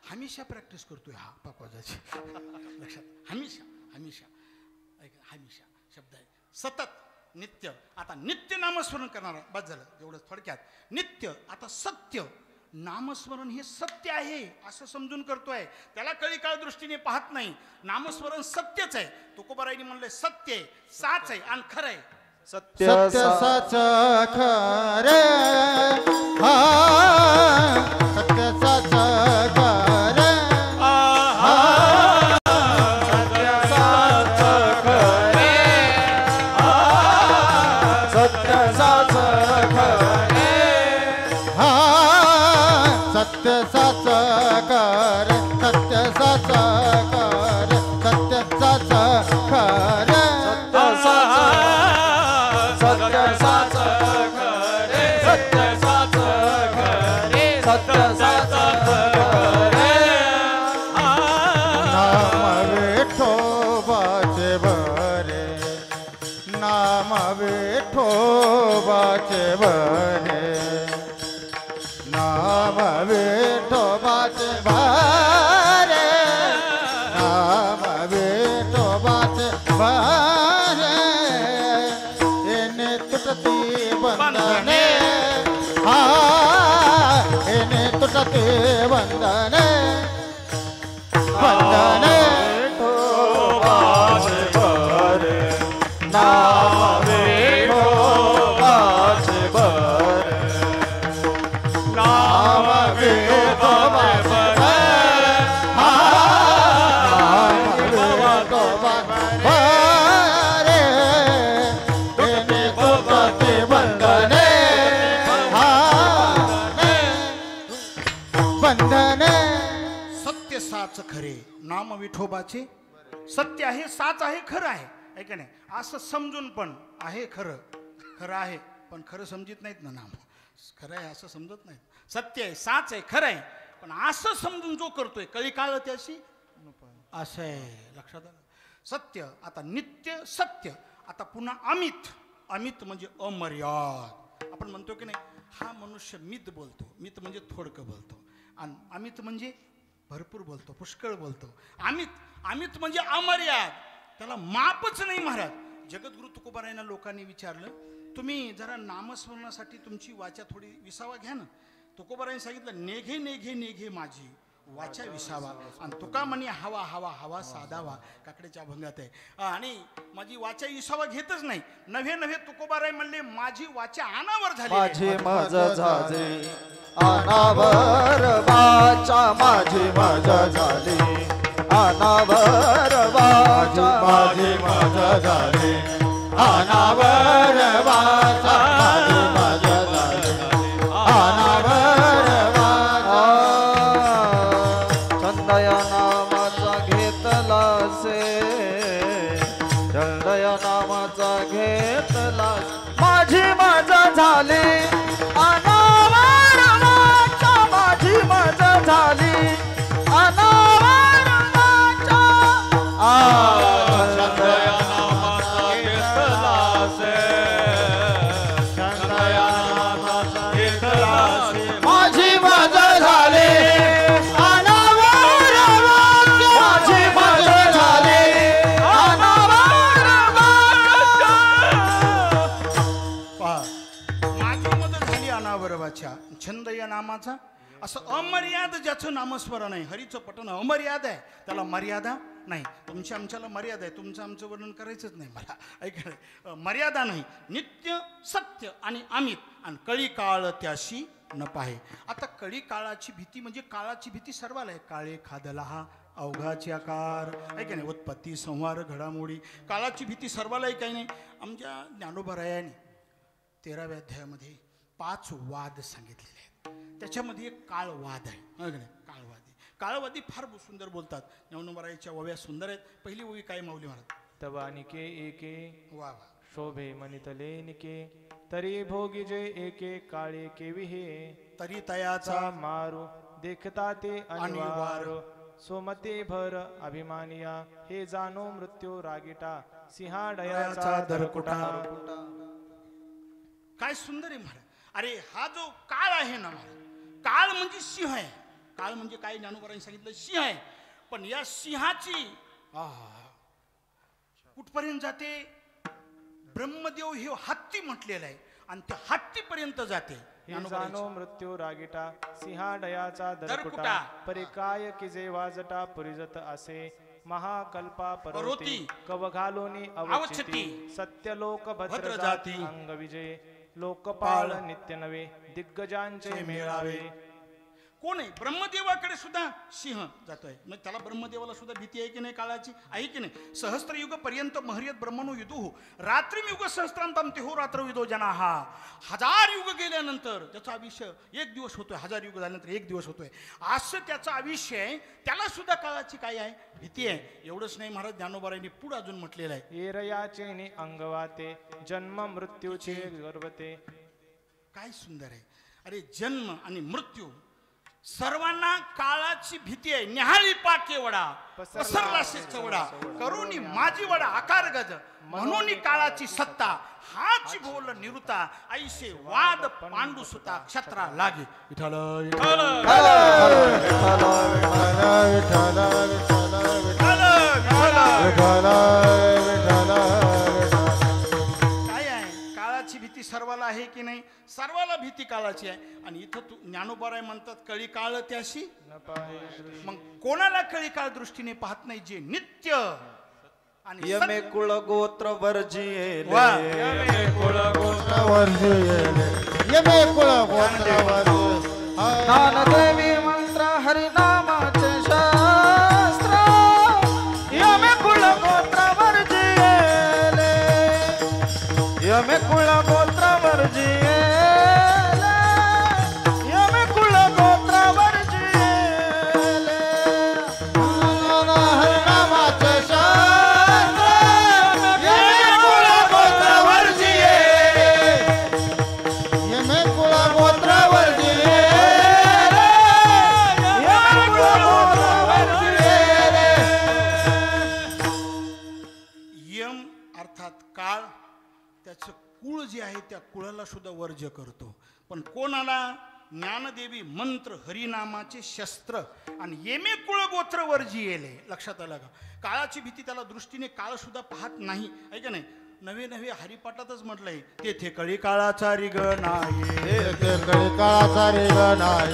हमेशा प्रॅक्टिस करतोय हा पाकवाजाची लक्षात हमेशा हमेशा हमेशा शब्द आहे सतत नित्य आता नित्य नामस्मरण करणारा बस झालं एवढं थोडक्यात नित्य आता सत्य नामस्मरण हे सत्य आहे असं समजून करतोय त्याला कळीकाळ दृष्टीने पाहत नाही नामस्मरण सत्यच आहे तुकोबारायांनी म्हणलंय सत्य आहे साच आहे आणि खरं आहे सत्य साच खरे हा सत्य साच खरे सत्य साच खरे सत्य साच खरे सत्य साच खरे सत्य साच खरे सत्य साच खरे सत्य साच खरे. नाम विठोबाचे बरे नाम विठोबाचे बरे नाम विठोबाचे बरे नाम विठोबाचे बरे येणे तुटती बंधने हा येणे तुटती बंधने वंदने विठोबाचे बरे नाम विठोबाचे बरे नाम विठोबाचे बरे नाम विठोबाचे बरे येणे तुटती बंधने हा बंधने सत्य साच खरे नाम विठोबाचे सत्य आहे साच आहे खरं आहे ऐका नाही असं समजून पण आहे खरं खरं आहे पण खरं समजित नाहीत ना नाम खरं आहे असं समजत नाहीत सत्य आहे साच आहे खरं आहे पण असं समजून जो करतोय कळी काळ त्याशी असं आहे लक्षात आलं सत्य आता नित्य सत्य आता पुन्हा अमित अमित म्हणजे अमर्याद आपण म्हणतो की नाही हा मनुष्य मित बोलतो मित म्हणजे थोडकं बोलतो आणि अमित म्हणजे भरपूर बोलतो पुष्कळ बोलतो अमित अमित म्हणजे अमर्याद त्याला मापच नाही महाराज जगद्गुरु तुकोबारायांना लोकांनी विचारलं तुम्ही जरा नामस्मरणासाठी तुमची वाचा थोडी विसावा घ्या ना तुकोबारायांनी सांगितलं नेघे नेघे नेघे माझी वाचा विसावा आणि तुका म्हणे हवा हवा हवा साधावा काकड्याच्या अभंगात आहे आणि माझी वाचा विसावा घेतच नाही नव्हे नव्हे तुकोबाराय म्हणले माझी वाचा अनावर झाली माझी मज झाली अनावर वाचा माझी मज झाली अनावर वाचा माझी मज झाली अनावर वाचा माझी मज झाली अनावर वाचा चंदया नामाचा घेतला से चंदया नामाचा घेतला माझी मज झाली अनावर वाचा माझी मज झाली अनावर वाचा चंदया नामाचा घेतला से चंदया नामाचा घेतला से माझी मज झाली अनावर वाचा माझी मज झाली अनावर वाचा माझी मदत झाली अनावरवाच्या छंद या नामाचा असं अमर्याद ज्याचं नामस्मरण आहे हरीचं पठण अमर्याद आहे त्याला मर्यादा नाही तुमच्या आमच्याला मर्यादा आहे तुमचं आमचं वर्णन करायचंच नाही मला ऐका मर्यादा नाही नित्य सत्य आणि अमित आणि कळी काळ त्याशी न पाहे आता कळी काळाची भीती म्हणजे काळाची भीती सर्वाला आहे काळे खादला हा अवघाचे आकार आहे की नाही उत्पत्ती संहार घडामोडी काळाची भीती सर्वाला आहे काही नाही आमच्या ज्ञानोबारायांनी 13व्या अध्यायामध्ये 5 वाद सांगितलेले आहेत त्याच्यामध्ये एक काळवाद आहे नाही काळवादी काळवादी फार सुंदर बोलतात ज्ञानोबारायांच्या ओव्या सुंदर आहेत पहिली ओवी काय माऊली महाराज तवानिके एके वा वा शोभे मनितले निके तरी भोगी जे एके काळे केवी हे तरी तयाचा चा मारू देखता ते अनिवार सोमते भर अभिमानिया हे जाणो मृत्यू रागिटा सिंहाडयाचा दरकुटा काय सुंदर आहे महाराज अरे हा जो काळ आहे ना महाराज काळ म्हणजे सिंह आहे काळ म्हणजे काय ज्ञानोबारांनी सांगितलं सिंह आहे पण या सिंहाची कुठपर्यंत जाते ब्रह्मदेव हे हत्ती म्हटलेलं आहे आणि त्या हत्तीपर्यंत जाते हे जाणो मृत्यू रागिटा सिंहाडयाचा दरकुटा दरकुटा. परे काय की जे वाजटा पुरिजत असे महाकल्पा परोती. परोती कव घालोनी अवचिती. अवचिती सत्य लोक भद्र भद्र जाती. जाती अंग विजय लोकपाल नित्य नवे दिग्गजांचे मेळावे कोण आहे ब्रह्मदेवाकडे सुद्धा सिंह जातोय मग त्याला ब्रह्मदेवाला सुद्धा भीती आहे की नाही काळाची आहे की नाही सहस्त्रयुग पर्यंत महर्यत ब्रह्मणो युदुः रात्रियुग सहस्त्रांतम तेहो रात्रविदो जना हा 1000 युग गेल्यानंतर त्याचा आयुष्य 1 दिवस होतोय 1000 युग झाल्यानंतर 1 दिवस होतोय असं त्याचं आयुष्य आहे त्याला सुद्धा काळाची काय आहे भीती आहे एवढंच नाही महाराज ज्ञानोबारायांनी पुढे अजून म्हटलेलं आहे एरयाचे नि अंगवाते जन्म मृत्यूचे गर्भते काय सुंदर आहे अरे जन्म आणि मृत्यू सर्वांना काळाची भीती आहे निहाळी पाके वडा पसरला चवडा करुणी माझी वडा आकार गज म्हणून काळाची सत्ता हाच बोल निरुता ऐसे वाद पांडू सुता क्षत्रा लागे विठ्ठल विठ्ठल काय आहे काळाची भीती सर्वाला आहे की नाही सर्वाला भीती काळाची आहे आणि इथं तू ज्ञानोबाराय म्हणतात कळी काळ त्याशी न पाहे दृष्टी. मग कोणाला कळी काळ दृष्टीने पाहत नाही जे नित्य आणि यमे कुळ गोत्र वर्जिये वा. यमे कुळ गोत्र वर्जिये यमे कुळ गोत्र वर्जिये ज्ञानदेवी मंत्र हरिनामाचे शास्त्र यमे कुळ गोत्र वर्जिये यमे कुळ गोत्र वर्जिये यमे कुळ गोत्र वर्जिये हरिनामाचे शास्त्र अर्थात काळ त्याचं कुळ जे आहे त्या कुळाला सुद्धा वर्ज्य करतो. पण कोणाला ज्ञानदेवी मंत्र हरिनामाचे शस्त्र आणि येमे कुळ गोत्र वर्जी येले. लक्षात आलं का? काळाची भीती त्याला दृष्टीने काळ सुद्धा पाहत नाही आहे का नाही. नवे नवे हरिपाठातच म्हटलंय तेथे कळी काळाचा रिग नाही, तेथे कळी काळाचा रिग नाही,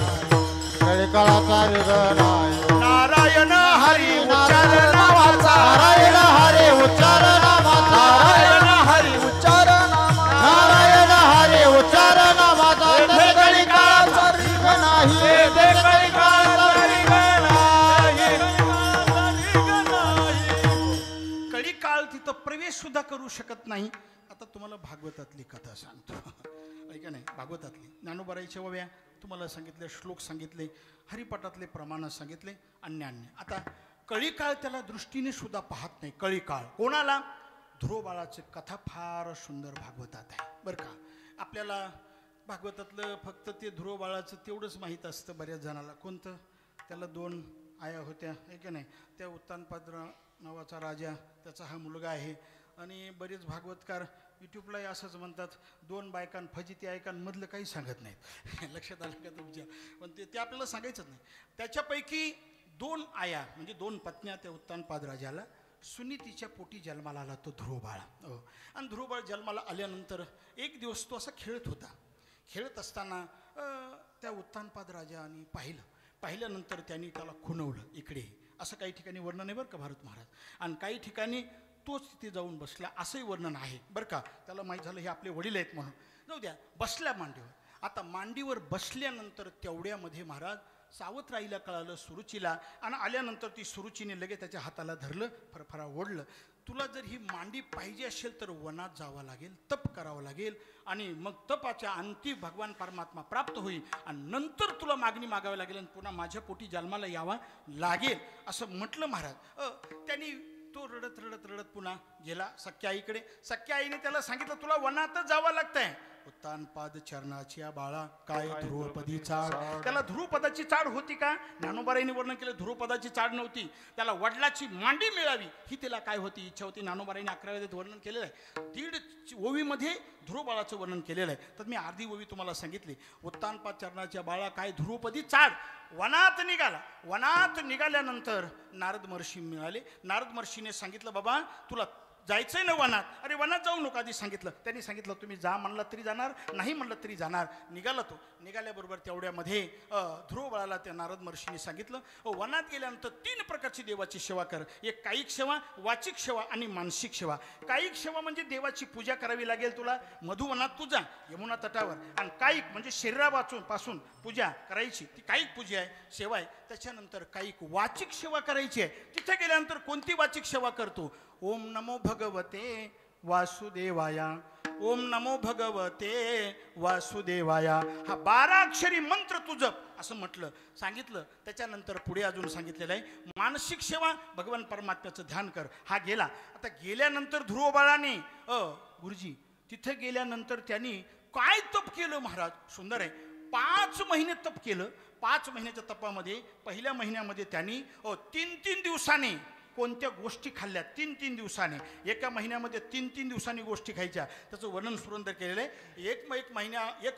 कळी काळाचा रिग नाही. नारायण हरी उच्चार नावाचा, नारायण हरी उच्चार नामाचा, नारायण हरी उच्चार नामाचा, नारायण हरी उच्चार नामाचा. तेथे कळी काळाचा रिग नाही, तेथे कळी काळाचा रिग नाही. कळी काळ तिथं प्रवेश सुद्धा करू शकत नाही. आता तुम्हाला भागवतातली कथा सांगतो ऐका नाही. भागवतातली ज्ञानोबाराईच्या वव्या तुम्हाला सांगितले, श्लोक सांगितले, हरिपाठातले प्रमाण सांगितले, अन्य. आता कळी काळ त्याला दृष्टीने सुद्धा पाहत नाही. कळी काळ कोणाला? ध्रुव बाळाची कथा फार सुंदर भागवतात आहे बरं का. आपल्याला भागवतातलं फक्त ते ध्रुव बाळाचं तेवढंच माहीत असतं बऱ्याच जणाला. कोणतं? त्याला 2 आया होत्या आहे की नाही. त्या उत्तानपाद नावाचा राजा, त्याचा हा मुलगा आहे. आणि बरेच भागवतकार यूट्यूबलाही असंच म्हणतात 2 बायकां फजिती ऐकांमधलं काही सांगत नाहीत. लक्षात आलं का तुमच्या? पण ते आपल्याला सांगायचंच नाही. त्याच्यापैकी 2 आया म्हणजे 2 पत्न्या त्या उत्तानपाद राजाला सुनीतीच्या पोटी जन्माला आला तो ध्रुव बाळ. आणि ध्रुव बाळ जन्माला आल्यानंतर एक दिवस तो असा खेळत होता. खेळत असताना त्या उत्तानपाद राजाने पाहिल्यानंतर त्यांनी त्याला खुणवलं. इकडे असं काही ठिकाणी वर्णन आहे बरं का भारत महाराज. आणि काही ठिकाणी तोच तिथे जाऊन बसला असंही वर्णन आहे बरं का. त्याला माहीत झालं हे आपले वडील आहेत म्हणून. जाऊ द्या. बसल्या मांडीवर. आता मांडीवर बसल्यानंतर तेवढ्यामध्ये महाराज सावतराईला कळालं सुरुचीला. आणि आल्यानंतर ती सुरुचीने लगेच त्याच्या हाताला धरलं, फरफरा ओढलं. तुला जर ही मांडी पाहिजे असेल तर वनात जावं लागेल, तप करावं लागेल. आणि मग तपाच्या अंती भगवान परमात्मा प्राप्त होईल. आणि नंतर तुला मागणी मागावी लागेल आणि पुन्हा माझ्या पोटी जन्माला यावा लागेल असं म्हटलं महाराज. त्यांनी तो रडत रडत रडत पुन्हा गेला सख्या आईकडे. सख्या आईने त्याला सांगितलं तुला वनातच जावं लागतंय. उत्तानपाद चरणाची बाळा काय ध्रुवपदी चाड. त्याला ध्रुवपदाची चाड होती का? ज्ञानोबाराईने वर्णन केलं ध्रुवपदाची चाड नव्हती. त्याला वडिलाची मांडी मिळावी ही त्याला काय होती? इच्छा होती. ज्ञानोबाराईने 11व्या वर्णन केलेलं आहे. 1.5 ओवीमध्ये ध्रुव बाळाचं वर्णन केलेलं आहे. तर मी अर्धी ओवी तुम्हाला सांगितली. उत्तानपाद चरणाच्या बाळा काय ध्रुवपदी चाड. वनात निघाला. वनात निघाल्यानंतर नारद महर्षी मिळाले. नारद महर्षीने सांगितलं बाबा तुला जायचंय ना वनात. अरे वनात जाऊ नका आधी सांगितलं. त्यांनी सांगितलं तुम्ही जा म्हणलं तरी जाणार, नाही म्हणलं तरी जाणार. निघाला तो. निघाल्याबरोबर तेवढ्यामध्ये ध्रुव बाळाला त्या नारद महर्षीने सांगितलं वनात गेल्यानंतर 3 प्रकारची देवाची सेवा कर. एक कायिक सेवा, वाचिक सेवा आणि मानसिक सेवा. कायिक सेवा म्हणजे देवाची पूजा करावी लागेल तुला. मधुवनात तू जा यमुना तटावर. आणि कायिक म्हणजे शरीरापासून पूजा करायची, ती कायिक पूजा आहे, सेवा आहे. त्याच्यानंतर कायिक वाचिक सेवा करायची आहे. तिथे गेल्यानंतर कोणती वाचिक सेवा करतो? ओम नमो भगवते वासुदेवाया, ओम नमो भगवते वासुदेवाया. हा 12 अक्षरी मंत्र तू जप असं म्हटलं, सांगितलं. त्याच्यानंतर पुढे अजून सांगितलेलं आहे मानसिक सेवा, भगवान परमात्म्याचं ध्यान कर. हा गेला. आता गेल्यानंतर ध्रुव बाळाने गुरुजी तिथे गेल्यानंतर त्यांनी काय तप केलं महाराज? सुंदर आहे. 5 महिने तप केलं. 5 महिन्याच्या तपामध्ये पहिल्या महिन्यामध्ये त्यांनी 3-3 दिवसांनी कोणत्या गोष्टी खाल्ल्या. 3-3 दिवसांनी. एका महिन्यामध्ये 3-3 दिवसांनी गोष्टी खायच्या. त्याचं वर्णन सुंदर केलेलं आहे. एक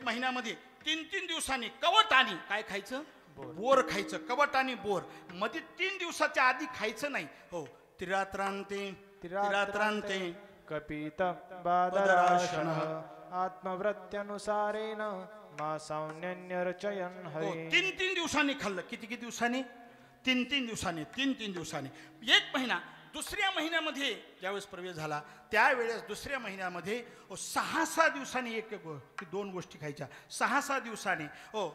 महिन्यामध्ये 3-3 दिवसांनी कवट आणि काय खायचं? बोर खायचं. कवट आणि बोर. मध्ये 3 दिवसाच्या आधी खायचं नाही. तिरात्रांते कपित बादराशन आत्मवृत्त्यनुसारेण मासान्यरचयन हरे. 3-3 दिवसांनी खाल्लं. किती दिवसांनी? 3-3 दिवसांनी. 3-3 दिवसांनी. 1 महिना. दुसऱ्या महिन्यामध्ये ज्यावेळेस प्रवेश झाला त्यावेळेस दुसऱ्या महिन्यामध्ये 6-6 दिवसांनी 2 गोष्टी खायच्या. 6-6 दिवसांनी.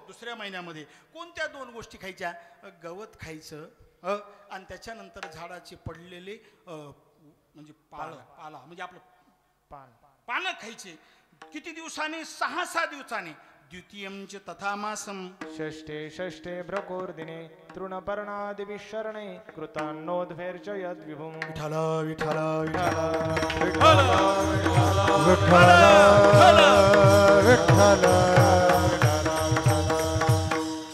दुसऱ्या महिन्यामध्ये कोणत्या 2 गोष्टी खायच्या? गवत खायचं आणि त्याच्यानंतर झाडाचे पडलेले म्हणजे पाला म्हणजे आपलं पानं खायचे. किती दिवसांनी? 6-6 दिवसांनी. द्वितीयंच तथा मासम षष्ठे भ्रकोर्दिने तृणपर्णादिभिशरणे कृतान्नोद्भैर्चयद् विभुम्. विठ्ठल विठ्ठल विठ्ठल विठ्ठल.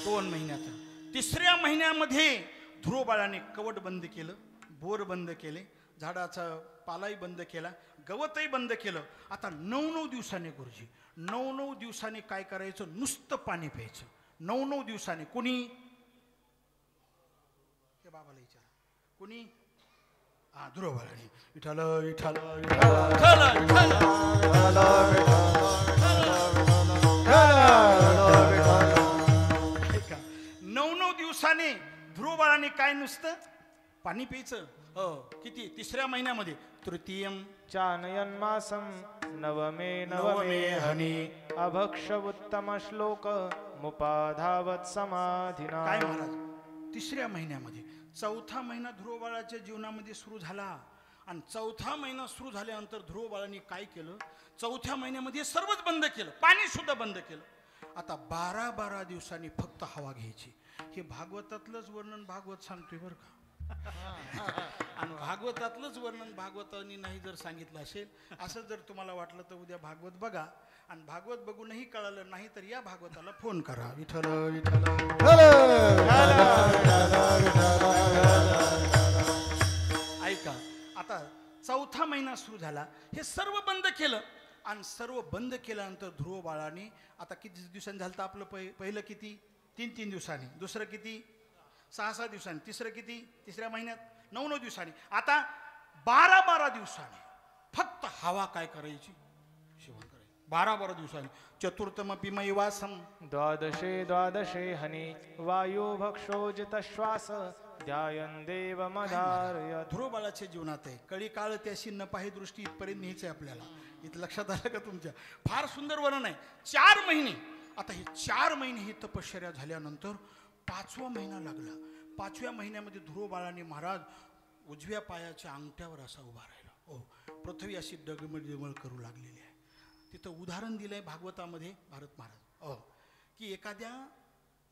2 महिन्याचा. 3ऱ्या महिन्यामध्ये ध्रुव बाळाने कवट बंद केलं, बोर बंद केले. झाडाचा पालाही बंद केला, गवतही बंद केलं. आता 9 दिवसाने गुरुजी, 9 दिवसाने काय करायचं? नुसतं पाणी प्यायचं. 9 दिवसाने. कुणी? हे बाबाला विचारा. कुणी? हा, ध्रुव बाळाने. विठाल विठाल ऐका, 9 दिवसाने ध्रुव बाळाने काय नुसतं पाणी प्यायचं. किती? 3ऱ्या महिन्यामध्ये तृतीयम चानयन्मासं नवमे नवमे हनी. अभक्ष उत्तम श्लोक मुपाधावत समाधिना. काय महाराज? 3ऱ्या महिन्यामध्ये. 4था महिना ध्रुव बाळाच्या जीवनामध्ये सुरू झाला आणि 4था महिना सुरू झाल्यानंतर ध्रुव बाळांनी काय केलं? 4थ्या महिन्यामध्ये सर्वच बंद केलं, पाणी सुद्धा बंद केलं. आता 12 दिवसांनी फक्त हवा घ्यायची. हे भागवतातलंच वर्णन भागवत सांगतोय बरं का. आणि भागवतातलंच वर्णन भागवतांनी नाही जर सांगितलं असेल, असं जर तुम्हाला वाटलं तर उद्या भागवत बघा, आणि भागवत बघूनही कळालं नाही तर या भागवताला फोन करा. विठ्ठल विठ्ठल. ऐका, आता 4था महिना सुरू झाला, हे सर्व बंद केलं आणि सर्व बंद केल्यानंतर ध्रुव बाळाने आता किती दिवसांनी झालं? आपलं पहिलं किती? 3 दिवसांनी. दुसरं किती? 6 दिवसांनी. तिसरं किती? 3ऱ्या महिन्यात 9 दिवसांनी. आता 12 दिवसांनी फक्त हवा काय करायची? सेवन करायची. 12 दिवसांनी. चतुर्थमपि मैवासम. द्वादशे हनी वायु भक्षोजित श्वास ध्यायन् देवमधारयत्. ध्रुव बाळाच्या जीवनात आहे कळी काळ त्याशी न पाही दृष्टी इथपर्यंत न्यायचं आहे आपल्याला. इथं लक्षात आलं का तुमच्या? फार सुंदर वर्णन आहे. 4 महिने. आता हे 4 महिने ही तपश्चर्या झाल्यानंतर 5वा महिना लागला. 5व्या महिन्यामध्ये ध्रुव बाळाने महाराज उजव्या पायाच्या अंगठ्यावर असा उभा राहिला. पृथ्वी अशी डगमळ करू लागलेली आहे. तिथं उदाहरण दिलंय भागवतामध्ये भारत महाराज की एखाद्या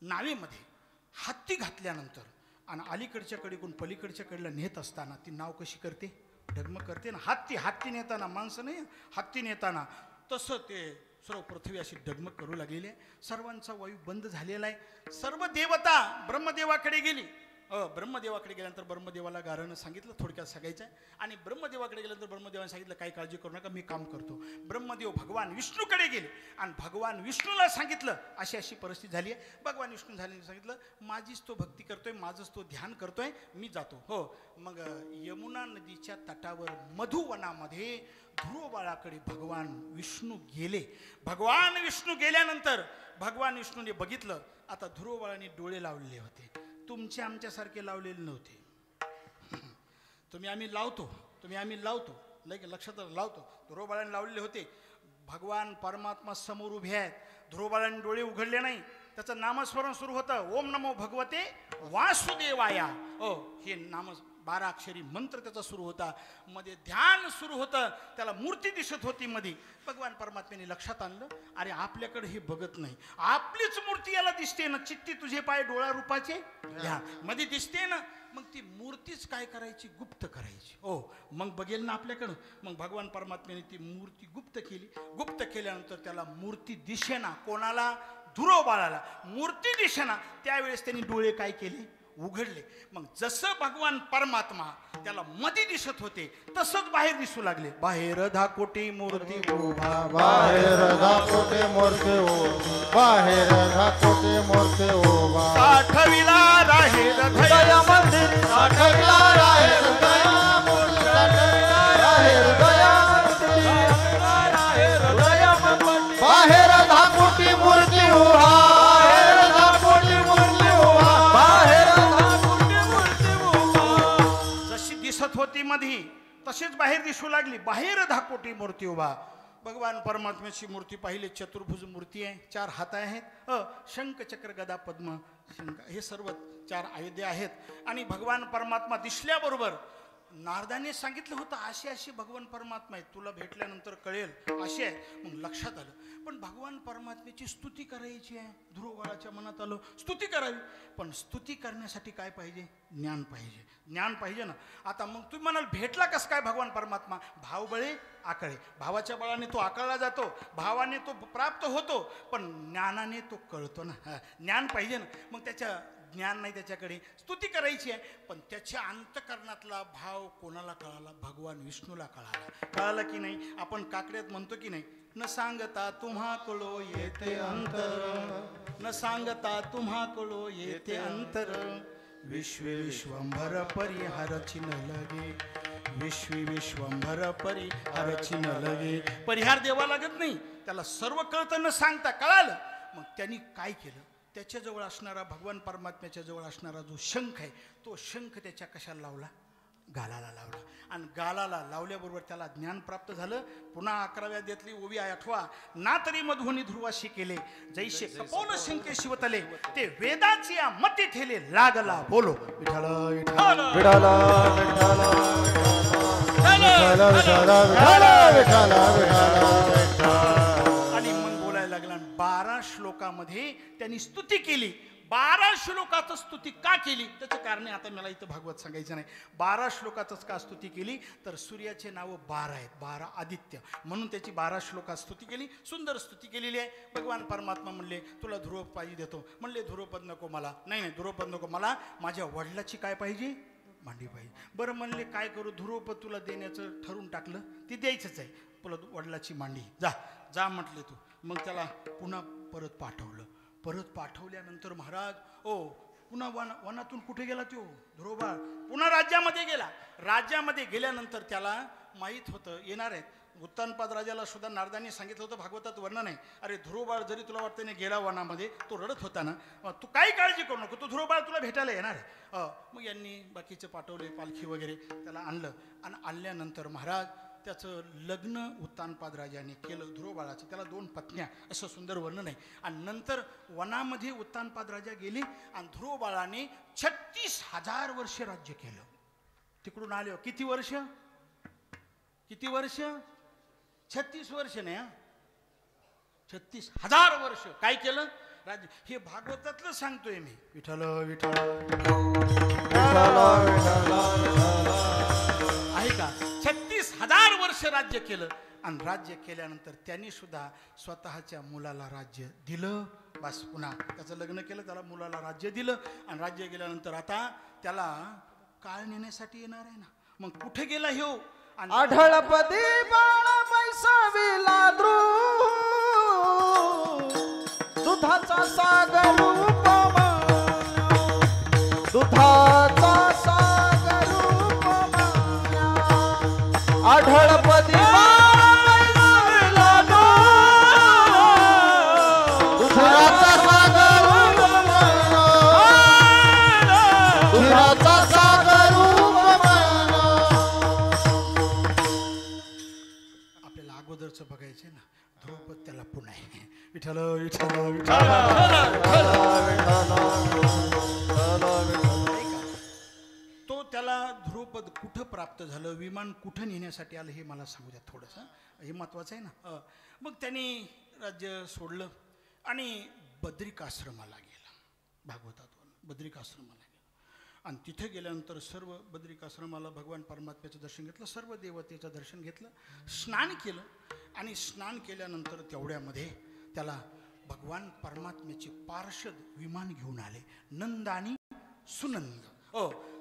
नावेमध्ये हत्ती घातल्यानंतर आणि अलीकडच्या कडेकडून पलीकडच्या कडेला नेत असताना ती नाव कशी करते? डगमग करते ना. हत्ती नेताना, माणसं नाही, हत्ती नेताना तसं ते सर्व पृथ्वी अशी डगमग करू लागलेली आहे. सर्वांचा वायू बंद झालेला आहे. सर्व देवता ब्रह्मदेवाकडे गेली. ब्रह्मदेवाकडे गेल्यानंतर ब्रह्मदेवाला गारणं सांगितलं, थोडक्यात सांगायचं आहे. आणि ब्रह्मदेवाकडे गेल्यानंतर ब्रह्मदेवाने सांगितलं काही काळजी करू नका, मी काम करतो. ब्रह्मदेव भगवान विष्णूकडे गेले आणि भगवान विष्णूला सांगितलं अशी अशी परिस्थिती झाली आहे. भगवान विष्णू झाल्याने सांगितलं माझीच तो भक्ती करतोय, माझंच तो ध्यान करतोय, मी जातो. मग यमुना नदीच्या तटावर मधुवनामध्ये ध्रुव बाळाकडे भगवान विष्णू गेले. भगवान विष्णू गेल्यानंतर भगवान विष्णूने बघितलं आता ध्रुव बाळाने डोळे लावलेले होते. तुमचे आमच्यासारखे लावलेले नव्हते. तुम्ही आम्ही लावतो लक्षात लावतो. ध्रुव बाळाने लावलेले होते. भगवान परमात्मा समोर उभे आहेत. ध्रुव बाळाने डोळे उघडले नाही. त्याचं नामस्मरण सुरू होतं. ओम नमो भगवते वासुदेवाया. हे नाम 12 अक्षरी मंत्र त्याचा सुरू होता. मध्ये ध्यान सुरू होतं. त्याला मूर्ती दिसत होती मध्ये. भगवान परमात्म्याने लक्षात आणलं अरे आपल्याकडे हे बघत नाही, आपलीच मूर्ती याला दिसते ना. चित्ती तुझे पाय डोळा रूपाचे ध्यान मध्ये दिसते ना. मग ती मूर्तीच काय करायची? गुप्त करायची. मग बघेल ना आपल्याकडं. मग भगवान परमात्म्याने ती मूर्ती गुप्त केली. गुप्त केल्यानंतर त्याला मूर्ती दिसेना. कोणाला? ध्रुव बाळाला मूर्ती दिसेना. त्यावेळेस त्यांनी डोळे काय केले? उघडले. मग जसं भगवान परमात्मा त्याला मध्ये दिसत होते तसंच बाहेर दिसू लागले. बाहेर धाकोटी मूर्ती उभा, बाहेर धाकोटी मूर्ती उभा, बाहेर धाकोटी मूर्ती उभा. साठविला राहेर दया मंदिर, साठविला राहेर दया मूर्ती, साठविला राहेर दया मंदिर, बाहेर धाकोटी मूर्ती उभा, बाहेर धाकोटी मूर्ती उभा, बाहेर दिसत होती मध्ये तसेच बाहेर दिसू लागली. बाहेर धाकोटी मूर्ती उभा. भगवान परमात्म्याची मूर्ती पाहिली. चतुर्भुज मूर्ती आहे. 4 हात आहेत. शंख चक्र गदा पद्म शंख हे सर्व 4 आयुधे आहेत. आणि भगवान परमात्मा दिसल्याबरोबर नारदाने सांगितलं होतं अशी अशी भगवान परमात्मा आहे, तुला भेटल्यानंतर कळेल अशी आहे. मग लक्षात आलं. पण भगवान परमात्म्याची स्तुती करायची आहे. ध्रुव बाळाच्या मनात आलं स्तुती करावी. पण स्तुती करण्यासाठी काय पाहिजे? ज्ञान पाहिजे. ज्ञान पाहिजे ना. आता मग तुम्ही म्हणाल भेटला कसं काय भगवान परमात्मा? भाव बळे आकळे. भावाच्या बळाने तो आकळला जातो, भावाने तो प्राप्त होतो, पण ज्ञानाने तो कळतो ना. ज्ञान पाहिजे ना. मग त्याच्या ज्ञान नाही त्याच्याकडे, स्तुती करायची आहे, पण त्याच्या अंतकरणातला भाव कोणाला कळाला? भगवान विष्णूला कळाला. कळालं की नाही? आपण काकड्यात म्हणतो की नाही, न सांगता तुम्हा कळो येते अंतर, न सांगता तुम्हा कळो येते अंतर, विश्वे विश्वंभर परिहारची न लगे, विश्वी विश्वंभर परिहारची न लगे. परिहार देवा लागत नाही, त्याला सर्व कळतं न सांगता. कळालं? मग त्यांनी काय केलं? त्याच्याजवळ असणारा, भगवान परमात्म्याच्या जवळ असणारा जो शंख आहे, तो शंख त्याच्या कशाला लावला? गालाला लावला. आणि गालाला लावल्याबरोबर त्याला ज्ञान प्राप्त झालं. पुन्हा 11व्या अध्यायातली ओवी आहे 8वा, ना तरी मधुनी ध्रुवाशी केले, जैसे कपोल शंके शिवतले, ते वेदाची मती ठेले, लागला बोलो विठ्ठल विठ्ठल विठ्ठल विठ्ठल विठ्ठल विठ्ठल. आणि मग बोलायला लागला. 12 श्लोकामध्ये त्यांनी स्तुती केली. 12 श्लोकात स्तुती का केली? त्याचं कारण आता मला इथं भागवत सांगायचं नाही. 12 श्लोकातच का स्तुती केली? तर सूर्याचे नावं 12 आहेत, 12 आदित्य, म्हणून त्याची 12 श्लोकात स्तुती केली. सुंदर स्तुती केलेली आहे. भगवान परमात्मा म्हणले, तुला ध्रुवपद देतो. म्हणले, ध्रुवपद नको मला. नाही, ध्रुवपद नको मला, माझ्या वडिलाची काय पाहिजे? मांडी पाहिजे. बरं म्हणले, काय करू? ध्रुवपद तुला देण्याचं ठरवून टाकलं, ती द्यायचंच आहे. तुला वडिलाची मांडी, जा जा म्हटले तू. मग त्याला पुन्हा परत पाठवलं. परत पाठवल्यानंतर महाराज पुन्हा वनातून कुठे गेला तो ध्रुवबाळ? पुन्हा राज्यामध्ये गेला. राज्यामध्ये गेल्यानंतर त्याला माहीत होतं येणार आहेत. उत्तानपाद राजाला सुद्धा नारदांनी सांगितलं होतं, भागवतात वर्णन आहे. अरे ध्रुवबाळ जरी तुला वाटतं नाही गेला वनामध्ये, तो रडत होता ना, तू काही काळजी करू नको, तो ध्रुवबाळ तुला भेटायला येणार आहे. मग यांनी बाकीचे पाठवले, पालखी वगैरे, त्याला आणलं. आणि आणल्यानंतर महाराज त्याचं लग्न उत्तानपाद राजाने केलं ध्रुवबाळाचं. त्याला 2 पत्न्या, असं सुंदर वर्णन आहे. आणि नंतर वनामध्ये उत्तानपाद राजा गेले आणि ध्रुवबाळाने 36,000 वर्ष राज्य केलं. तिकडून आले किती वर्ष? किती वर्ष? 36 वर्ष नाही, 36,000 वर्ष काय केलं राज्य. हे भागवतातलं सांगतोय मी. विठ्ठल विठ्ठल आहे का? 36,000 वर्ष राज्य केलं. आणि राज्य केल्यानंतर त्यांनी सुद्धा स्वतःच्या मुलाला राज्य दिलं. बस पुन्हा त्याचं लग्न केलं, त्याला मुलाला राज्य दिलं. आणि राज्य गेल्यानंतर आता त्याला काळ नेण्यासाठी येणार आहे ना. मग कुठे गेला ह्यो? आढळपदी बाळ बैसविला ध्रुव, दुधाचा सागर उपमा, दुधाचा सागर उपमा. आढळपदी बाळ बैसविला ध्रुव, दुधाचा सागर उपमा, दुधाचा सागर उपमा. आपल्याला अगोदरचं बघायचं ना. ध्रुवपद त्याला पुन्हा आहे. विठ्ठल विठ्ठल विठ्ठल. तो त्याला ध्रुवपद कुठं प्राप्त झालं, विमान कुठं नेण्यासाठी आलं, हे मला सांगू द्या थोडंसं, हे महत्वाचं आहे ना. मग त्यांनी राज्य सोडलं आणि बद्रिकाश्रमाला गेला. भागवतात बद्रिकाश्रमाला गेला. आणि तिथे गेल्यानंतर सर्व बद्रिकाश्रमाला भगवान परमात्म्याचं दर्शन घेतलं, सर्व देवतेचं दर्शन घेतलं, स्नान केलं. आणि स्नान केल्यानंतर तेवढ्यामध्ये त्याला भगवान परमात्म्याचे पार्षद विमान घेऊन आले, नंद आणि सुनंद.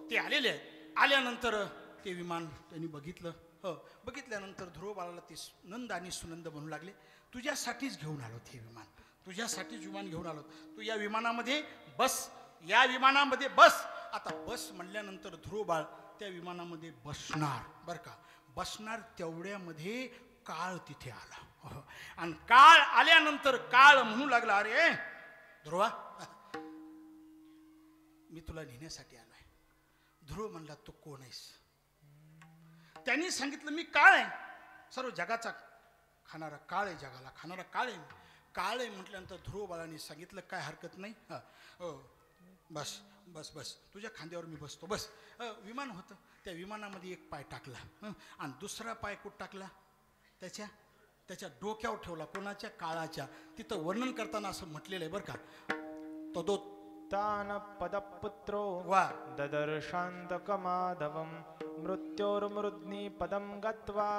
ते आलेले आहेत. आल्यानंतर ते विमान त्यांनी बघितलं. बघितल्यानंतर ध्रुवबाळाला ते नंद आणि सुनंद म्हणू लागले, तुझ्यासाठीच घेऊन आलो हे विमान, तुझ्यासाठीच विमान घेऊन आलो, तू या विमानामध्ये बस, या विमानामध्ये बस. आता बस म्हणल्यानंतर ध्रुवबाळ त्या विमानामध्ये बसणार बरं का. बसणार तेवढ्यामध्ये काळ तिथे आला. आणि काळ आल्यानंतर काळ म्हणू लागला, अरे ध्रुवा, मी तुला नेण्यासाठी आलोय. ध्रुव म्हणला, तू कोण आहेस? त्यांनी सांगितलं, मी काळ आहे, सर्व जगाचा खाणारा काळ आहे, जगाला खाणारा काळ आहे. काळ आहे म्हटल्यानंतर ध्रुव बाळाने सांगितलं, काय हरकत नाही, बस बस बस, तुझ्या खांद्यावर मी बसतो, बस. विमान होतं, त्या विमानामध्ये एक पाय टाकला आणि दुसरा पाय कुठं टाकला? त्याच्या डोक्यावर ठेवला. कोणाच्या? काळाच्या. तिथं वर्णन करताना असं म्हटलेलं आहे बरं का, तो तान पदपुत्रो वा ददर्शान्तकमाधवं मृत्योर्मृद्नी पदं गत्वा.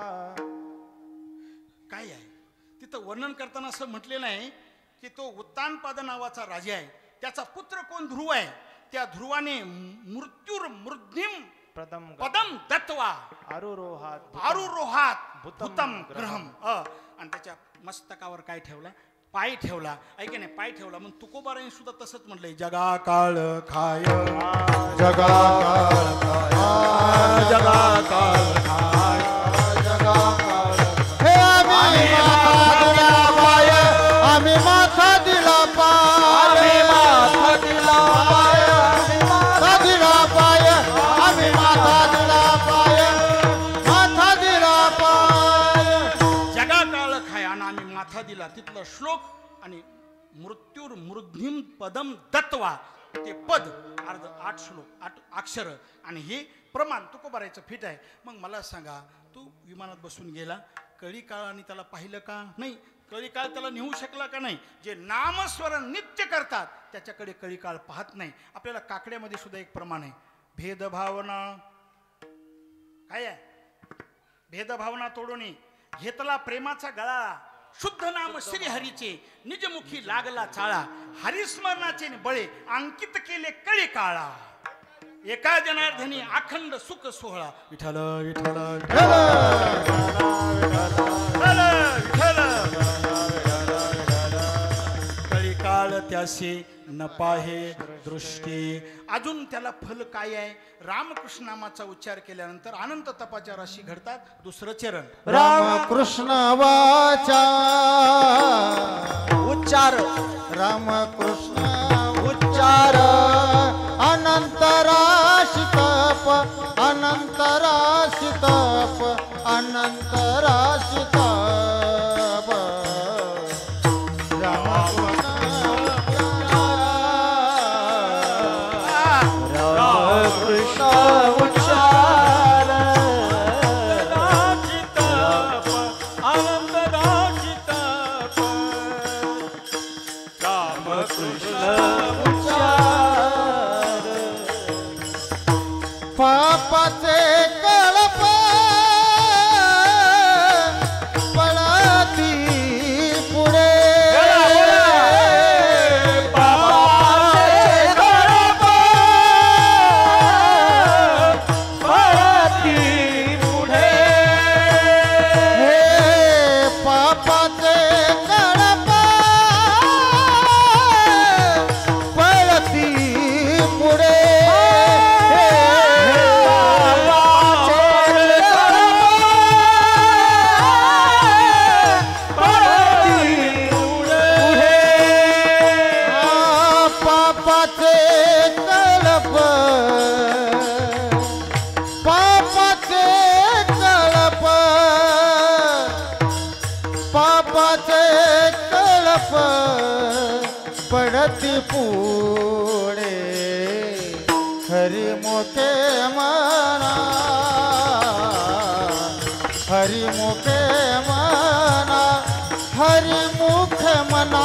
काय आहे तिथं वर्णन करताना असं म्हटलेलं आहे की तो उत्तानपाद नावाचा राजा आहे, त्याचा पुत्र कोण? ध्रुव आहे. त्या ध्रुवाने मृत्यूर मृद्धिम प्रदम पदम दत्वा आरुरोहात आरुरोहात भूतम भूतम ग्रहम आणि त्याच्या मस्तकावर काय ठेवला? पाय ठेवला. ऐक नाही, पाय ठेवला. मग तुकोबाराने सुद्धा तसंच म्हटलंय, जगा काळ खाय जगा काळ खाय जगा काळ खाय जगा काळ हे आम्ही माथा दिला पाय आम्ही माथा दिला पाय माथा दिला पाय माथा दिला पाय आम्ही माथा दिला पाय माथा दिला पाय जगा काळ खाय आणि आम्ही माथा दिला. तिथला श्लोक आणि मृत्यूर मृद्धिम पदम दत्वा ते पद अर्ध 8 श्लोक 8 अक्षर आणि हे प्रमाण तुकोबारायचं फिट आहे. मग मला सांगा, तू विमानात बसून गेला, कळी काळाने त्याला पाहिलं का? नाही. कळी काळ त्याला नेऊ शकला का? नाही. जे नामस्मरण नित्य करतात त्याच्याकडे कळी काळ पाहत नाही. आपल्याला काकड्यामध्ये सुद्धा एक प्रमाण आहे, भेदभावना. काय आहे? भेदभावना तोडून घेतला प्रेमाचा गळा, शुद्ध नाम श्री हरीचे निजमुखी लागला चाळा, हरिस्मरणाचे बळे अंकित केले कळी काळा, एका जनार्दनी अखंड सुख सोहळा. विठ्ठल विठ्ठल विठ्ठल विठ्ठल कळी काळ त्यासे न पाहे दृष्टी. अजून त्याला फल काय आहे? रामकृष्ण नामाचा उच्चार केल्यानंतर अनंत तपाच्या राशी घडतात. दुसरं चरण रामकृष्ण वाचा उच्चार रामकृष्ण उच्चार अनंत राशी तप अनंत राशी तप अनंत राशी तप कृष्ण उच्चार आनंद दाचित रामकृष्ण उच्चार पापाचे कळप पळती पुढे पडती पुढे हरिमुखे मना हरिमुखे मना हरिमुखे मना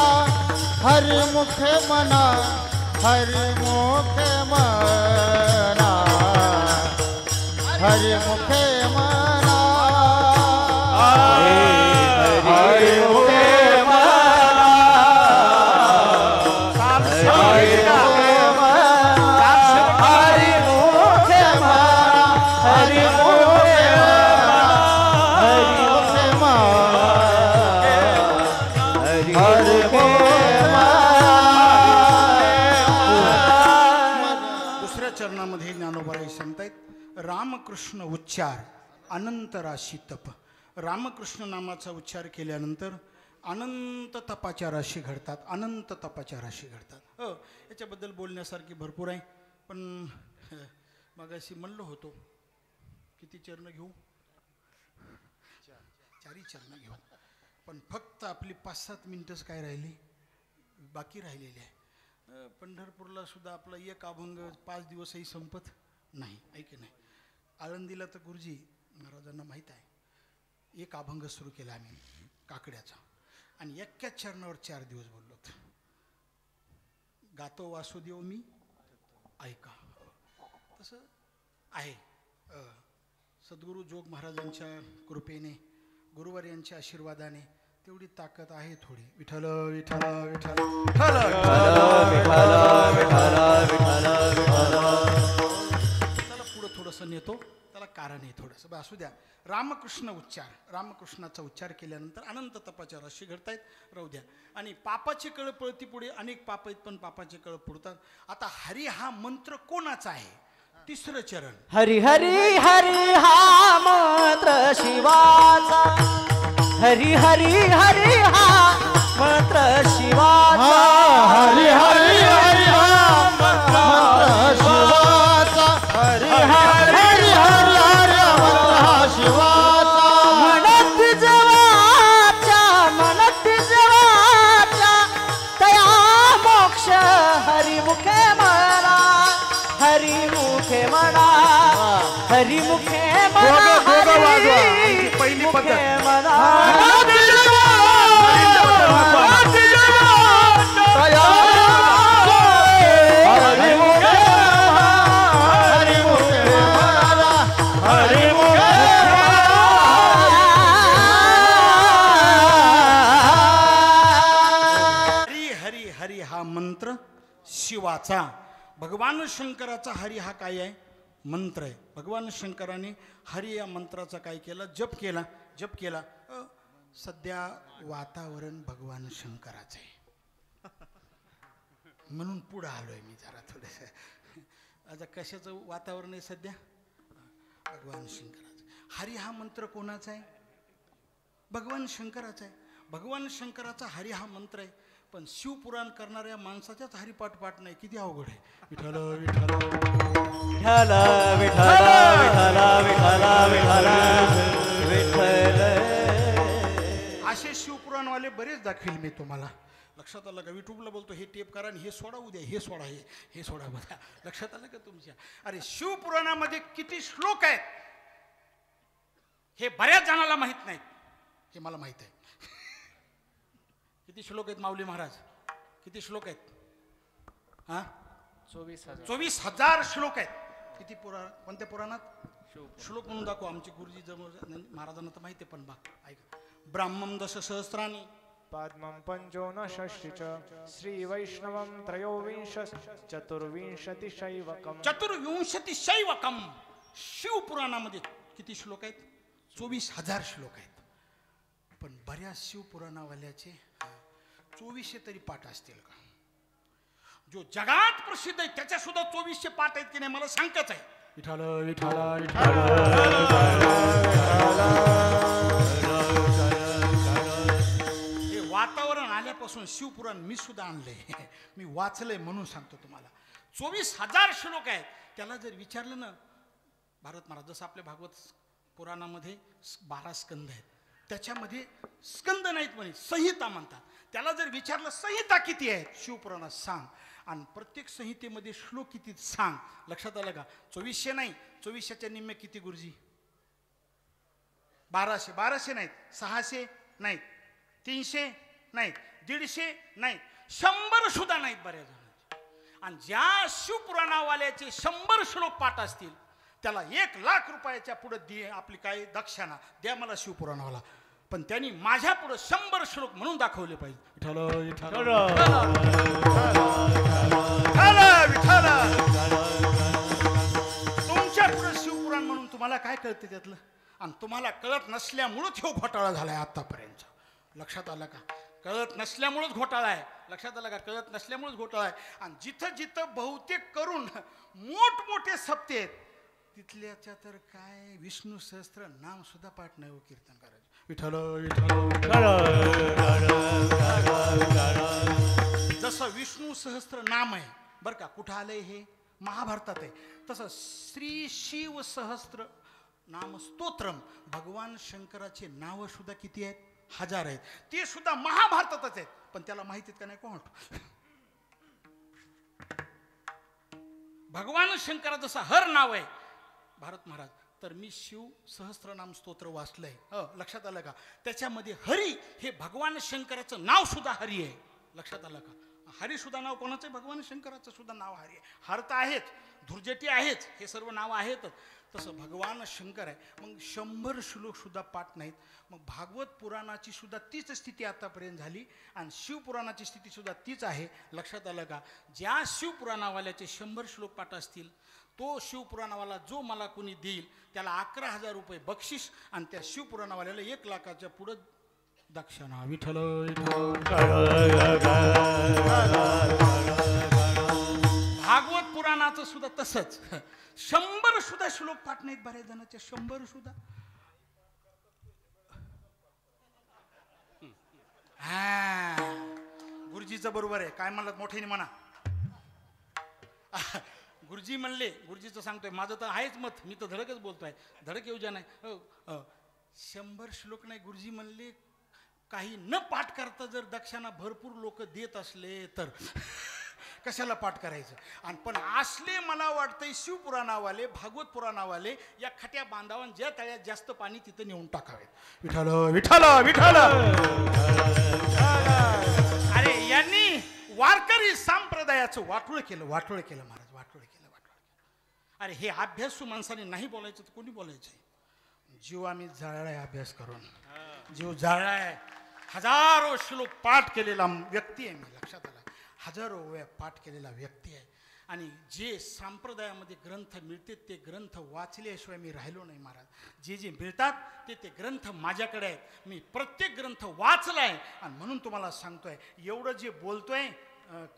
हरिमुखे मना हरिमुखे मना हरिमुखे मना हरिमुखे चरणामध्ये ज्ञानोबाराई सांगतायत, रामकृष्ण उच्चार अनंत राशी तप. रामकृष्ण नामाचा उच्चार केल्यानंतर अनंत तपाच्या राशी घडतात. अनंत तपाच्या राशी घडतात. याच्याबद्दल बोलण्यासारखी भरपूर आहे, पण मगाशी म्हणलो होतो किती चरण घेऊ? 4 चरण घेऊ. पण फक्त आपली 5-7 मिनिटच काय राहिली बाकी राहिलेली आहे. पंढरपूरला सुद्धा आपला एक अभंग 5 दिवसही संपत नाही. ऐक नाही. आळंदीला तर गुरुजी महाराजांना माहीत आहे, एक अभंग सुरू केला आम्ही काकड्याचा आणि एकाच चरणावर 4 दिवस बोललो. गातो वासुदेव मी ऐका. तसं आहे. सद्गुरू जोग महाराजांच्या कृपेने, गुरुवार यांच्या आशीर्वादाने तेवढी ताकद आहे थोडी. विठ्ठल विठ्ठल विठ्ठल त्याला पुढं थोडंसं नेतो, त्याला कारण आहे थोडंसं. बरं असू द्या. रामकृष्ण उच्चार, रामकृष्णाचा उच्चार केल्यानंतर अनंत तपाच्या राशी घडतायत, राहू द्या. आणि पापाची कळ पळती पुढे, अनेक पाप आहेत पण पापाची कळ पुढतात. आता हरी हा मंत्र कोणाचा आहे? तिसरं चरण. हरी हरी हरी हा मंत्र शिवाचा, हरी हरी हरी हा मंत्र शिवाचा, हरी हरी हरी हा मंत्र शिवाचा, हरी हरी हरी हरी मंत्र शिवाचा. म्हणत जवाच्या तया मोक्ष हरिमुखे म्हणा, हरिमुखे म्हणा, हरिमुखे म्हणा, पहिली पद्धत. म्हणा. मंत्र शिवाचा. भगवान शंकराचा हरी हा काय आहे? मंत्र आहे. भगवान शंकराने हरी या मंत्राचा काय केला? जप केला. जप केला. सध्या वातावरण भगवान शंकराचं आहे म्हणून पुढं आलोय मी जरा थोडंसं. आता कशाचं वातावरण आहे सध्या? भगवान शंकराचं. हरी हा मंत्र कोणाचा आहे? भगवान शंकराचा आहे. भगवान शंकराचा हरी हा मंत्र आहे. पण शिवपुराण करणाऱ्या माणसाच्याच हरिपाठ पाठ नाही. किती अवघड आहे. विठ्ठल विठ्ठल विठ्ठल विठ्ठल विठ्ठल विठ्ठल विठ्ठल. असे शिवपुराणवाले बरेच दाखवेल मी तुम्हाला. लक्षात आलं का? युट्यूबला बोलतो हे टेप करा आणि हे सोडा, उद्या हे सोडा, हे सोडा बघा. लक्षात आलं का तुमच्या? अरे शिवपुराणामध्ये किती श्लोक आहेत हे बऱ्याच जणाला माहित नाहीत. हे मला माहित आहे. किती श्लोक आहेत माऊली महाराज? किती श्लोक आहेत? हा 24,000 श्लोक आहेत. किती पुराण? कोणत्या पुराणात? श्लोक म्हणून दाखव. आमचे गुरुजी जवळ महाराजांना तर माहिती आहे पण बघ ऐका. ब्राह्मण दश सहस्राणी, पद्मं पंचोनषष्टि च श्री वैष्णवं त्रयोविंश चतुर्विंशतिशैवकम्. चतुर्विंशतिशैवकम्. शिवपुराणामध्ये किती श्लोक आहेत? 24,000 श्लोक आहेत. पण बऱ्याच शिवपुराणावाल्याचे 2400 तरी पाठ असतील का? जो जगात प्रसिद्ध आहे त्याच्या सुद्धा 2400 पाठ आहेत की नाही मला सांगताच आहे. विठ्ठल विठ्ठल विठ्ठल. हे वातावरण आल्यापासून शिवपुराण मी सुद्धा आणलंय. मी वाचलंय म्हणून सांगतो तुम्हाला. 24,000 श्लोक आहेत. त्याला जर विचारलं ना भारत महाराज, जसं आपल्या भागवत पुराणामध्ये 12 स्कंद आहेत, त्याच्यामध्ये स्कंद नाहीत म्हणे, संहिता म्हणतात. त्याला जर विचारलं संहिता किती आहे शिवपुराणात सांग, आणि प्रत्येक संहितेमध्ये श्लोक किती सांग. लक्षात आलं का? 2400 नाही. 2400च्या निम्मे किती गुरुजी? 1200. 1200 नाहीत. 600 नाहीत. 300 नाहीत. 150 नाहीत. 100 सुद्धा नाहीत बऱ्याच जणांचे. आणि ज्या शिवपुराणावाल्याचे 100 श्लोक पाठ असतील त्याला 1,00,000 रुपयाच्या पुढे दे आपली काय दक्षिणा द्या मला शिवपुराणावाला. पण त्यांनी माझ्या पुढे 100 श्लोक म्हणून दाखवले पाहिजे. विठ्ठल विठ्ठल विठ्ठल. तुमच्या पुढे शिवपुराण म्हणून तुम्हाला काय कळते त्यातलं? आणि तुम्हाला कळत नसल्यामुळेच हा घोटाळा झालाय आतापर्यंत. लक्षात आलं का? कळत नसल्यामुळेच घोटाळा आहे. लक्षात आलं का? कळत नसल्यामुळेच घोटाळा आहे. आणि जिथं जिथं बहुतेक करून मोठमोठे सप्ते आहेत तिथल्याच्या तर काय विष्णू सहस्त्र नाम सुद्धा पाठ नाही हो कीर्तन करायचं. विठ्ठल विठ्ठल. जसं विष्णू सहस्त्र नाम आहे बरं का, कुठं आलंय हे? महाभारतात आहे. तसं श्री शिव सहस्त्र नाम स्तोत्रम, भगवान शंकराचे नाव सुद्धा किती आहेत? 1000 आहेत. ते सुद्धा महाभारतातच आहेत. पण त्याला माहितीत का नाही कोण? भगवान शंकरा जसं हर नाव आहे भारत महाराज, तर मी शिव सहस्त्रनाम स्तोत्र वाचलंय. लक्षात आलं का? त्याच्यामध्ये हरी हे भगवान शंकराचं नाव सुद्धा हरी आहे. लक्षात आलं का? हरी सुद्धा नाव कोणाचं आहे? भगवान शंकराचं सुद्धा नाव हरी आहे. हर तर आहेच. धुर्जटी आहेच, हे सर्व नाव आहेतच, तसं भगवान शंकर आहे. मग 100 श्लोक सुद्धा पाठ नाहीत. मग भागवत पुराणाची सुद्धा तीच स्थिती आतापर्यंत झाली आणि शिवपुराणाची स्थिती सुद्धा तीच आहे. लक्षात आलं का? ज्या शिवपुराणावाल्याचे 100 श्लोक पाठ असतील, तो शिवपुराणावाला जो मला कोणी देईल त्याला 11,000 रुपये बक्षीस आणि त्या शिवपुराणावाल्याला 1 लाखाच्या पुढं दक्षिणा. विठ्ठल भागवत पुराणाचं सुद्धा तसंच. 100 सुद्धा श्लोक पाठ नाहीत बऱ्याच जणांचे, 100 सुद्धा. हा, गुरुजीचं बरोबर आहे. काय म्हणलात मोठ्याने म्हणा. गुरुजी म्हणले, गुरुजीचं सांगतोय, माझं तर आहेच मत, मी तर धडकच बोलतोय, धडक येऊ द्या नाही. 100 श्लोक नाही, गुरुजी म्हणले काही न पाठ करता जर दक्षिणा भरपूर लोक देत असले तर कशाला पाठ करायचं. आणि पण असले मला वाटतंय शिवपुराणावाले, भागवत पुराणावाले या खट्या बांधावन ज्या तळ्यात जास्त पाणी तिथं नेऊन टाकावेत. विठ्ठल विठ्ठल विठ्ठल. अरे यांनी वारकरी संप्रदायाचं वाटोळ केलं, वाटोळ केलं महाराज, वाटोळ केलं, वाटोळ केलं. अरे हे अभ्यासू माणसाने नाही बोलायचं तर कोणी बोलायचंय? जीव आम्ही जाळलाय अभ्यास करून, जीव जाळलाय. हजारो श्लोक पाठ केलेला व्यक्ती आहे मी, लक्षात आला. हजारो वेळा पाठ केलेला व्यक्ती आहे. आणि जे संप्रदायामध्ये ग्रंथ मिळते ते ग्रंथ वाचल्याशिवाय मी राहिलो नाही महाराज. जे जे मिळतात ते ग्रंथ माझ्याकडे आहेत. मी प्रत्येक ग्रंथ वाचलाय आणि म्हणून तुम्हाला सांगतोय. एवढं जे बोलतोय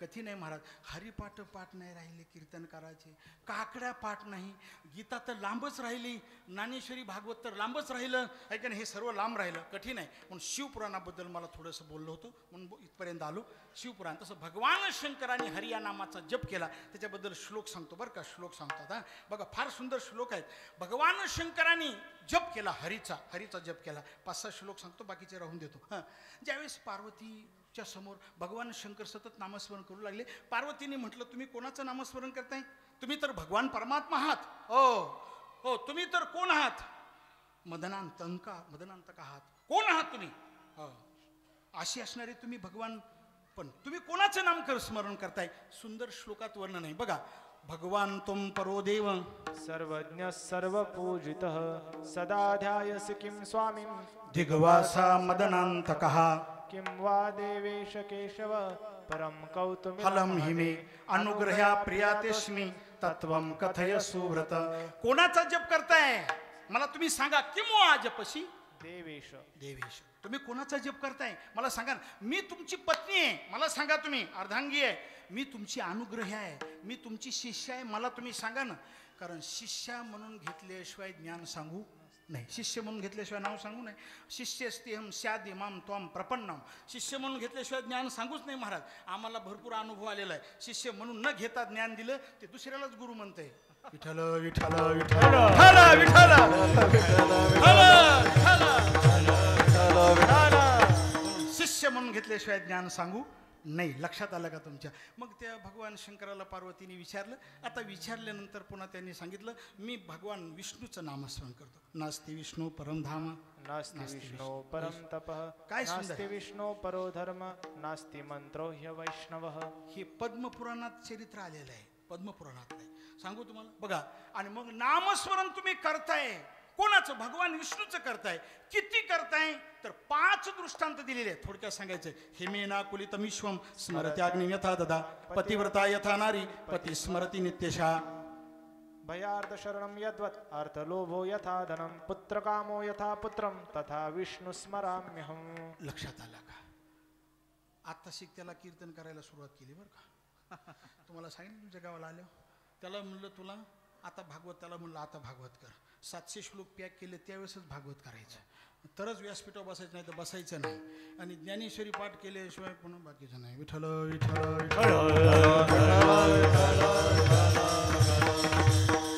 कठीण आहे महाराज. हरिपाठ पाठ नाही राहिले कीर्तन करायचे, काकड्या पाठ नाही, गीता तर लांबच राहिली, ज्ञानेश्वरी भागवत तर लांबच राहिलं, ऐका ना, हे सर्व लांब राहिलं, कठीण आहे. म्हणून शिवपुराणाबद्दल मला थोडंसं बोललो होतो म्हणून इथपर्यंत आलो. शिवपुराण तसं भगवान शंकराने हरी या नामाचा जप केला त्याच्याबद्दल श्लोक सांगतो बरं का. श्लोक सांगतात हा बघा, फार सुंदर श्लोक आहेत. भगवान शंकराने जप केला हरीचा जप केला. 5-6 श्लोक सांगतो, बाकीचे राहून देतो. हां, ज्यावेळेस पार्वतीच्या समोर भगवान शंकर सतत नामस्मरण करू लागले, पार्वतीने म्हटलं, तुम्ही कोणाचं नामस्मरण करताय? तुम्ही तर भगवान परमात्मा आहात. हो, तुम्ही तर कोण आहात? मदनांतक आहात. कोण आहात तुम्ही? अशी असणारे तुम्ही भगवान, पण तुम्ही कोणाचं नाम स्मरण करताय? सुंदर श्लोकात वर्णन आहे बघा. भगवान तुम परो देव सर्वज्ञ सर्वपूजितः सदा ध्यायसि किं स्वामिं दिग्वासा मदनांतकः किं वा देवेश केशव परम कौतुमी फलम हिमे अनुग्रह्या प्रियातेस्मी तत्वम कथय सुव्रत. कोणाचा जप करताय मला तुम्ही सांगा. किंवा जपशी देवेश. तुम्ही कोणाचा जप करताय मला सांगा. मी तुमची पत्नी आहे, मला सांगा. तुम्ही अर्धांगी आहे, मी तुमची अनुग्रह आहे, मी तुमची शिष्य आहे, मला तुम्ही सांगा ना. कारण शिष्य म्हणून घेतल्याशिवाय ज्ञान सांगू नाही, शिष्य म्हणून घेतल्याशिवाय नाव सांगू नाही. शिष्य स्तेहम स्याद इमाम त्वम प्रपन्नम. शिष्य म्हणून घेतल्याशिवाय ज्ञान सांगूच नाही महाराज. आम्हाला भरपूर अनुभव आलेला आहे. शिष्य म्हणून न घेता ज्ञान दिलं ते दुसऱ्यालाच गुरु म्हणते. विठ्ठल विठ्ठल विठ्ठल शिष्य म्हणून घेतल्याशिवाय ज्ञान सांगू नाही. लक्षात आलं का तुमच्या? मग त्या भगवान शंकराला पार्वतीने विचारलं. आता विचारल्यानंतर पुन्हा त्यांनी सांगितलं, मी भगवान विष्णूचं नामस्मरण करतो. नास्ति विष्णू परमधाम, नास्ति विष्णु परम तपः, काय नास्ति विष्णु परो धर्म, नास्ति मंत्रो ह्यवैष्णवः. हे पद्मपुराणात चरित्र आलेलं आहे, पद्मपुराणात नाही. सांगू तुम्हाला बघा. आणि मग नामस्मरण तुम्ही करताय कोणाचं? भगवान विष्णूचं करताय. किती करताय तर 5 दृष्टांत दिलेले आहेत. थोडक्यात सांगायचं, हिमेना कुलितमिश्वम स्मरत्याग्नि यथा ददा पतिव्रता यथा नारी पती स्मरती नित्यशा. भयार्थ शरणं यद्वत् अर्थलोभो यथा धनं पुत्रकामो यथा पुत्रं तथा विष्णु स्मराम्यहं. लक्षात आला का? आता शिक त्याला कीर्तन करायला सुरुवात केली बरं का. तुम्हाला सांगितलं तुमच्या गावाला आलो, त्याला म्हणलं तुला आता भागवत, त्याला म्हणलं आता भागवत कर. 700 श्लोक पॅक केले त्यावेळेसच भागवत करायचं, तरच व्यासपीठावर बसायचं, नाही तर बसायचं नाही. आणि ज्ञानेश्वरी पाठ केल्याशिवाय पुन्हा बाकीचं नाही. विठ्ठल विठ्ठल विठ्ठल.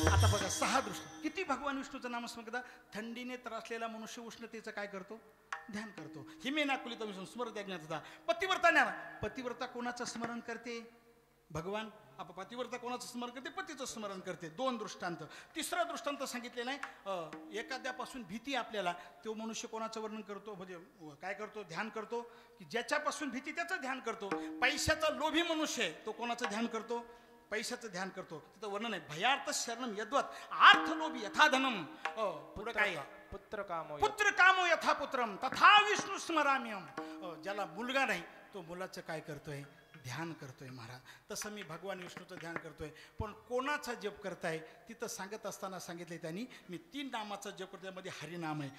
आता बघा 6 दृष्टी. किती भगवान विष्णूचं नामस्मरण करता? थंडीने त्रासलेला मनुष्य उष्णतेचं काय करतो? ध्यान करतो. हिमेना कुलितमिश्वम स्मरत्याग्नि. पतिव्रता ज्ञान. पतिव्रता कोणाचं स्मरण करते? भगवान. आपण पतिव्रता कोणाचं स्मरण करते? पतीचं स्मरण करते. 2 दृष्टांत. 3रा दृष्टांत सांगितलेला आहे, एखाद्यापासून भीती आपल्याला, तो मनुष्य कोणाचं वर्णन करतो? म्हणजे काय करतो? ध्यान करतो. की ज्याच्यापासून भीती त्याचं ध्यान करतो. पैशाचा लोभी मनुष्य आहे तो कोणाचं ध्यान करतो? पैशाचं ध्यान करतो तिथं वर्णन आहे भयार्थ शरणम यद्वत आर्थलोभी यथाधनम. पुढं काय आहे? पुत्र कामो पुत्र कामो यथा पुत्रम तथा विष्णू स्मराम्यम. ज्याला मुलगा नाही तो मुलाचं काय करतोय? ध्यान करतोय महाराज. तसं मी भगवान विष्णूचं ध्यान करतोय. पण कोणाचा जप करताय तिथं सांगत असताना सांगितले त्यांनी मी 3 नामाचा जप करतोय. मध्ये हरिनाम आहे.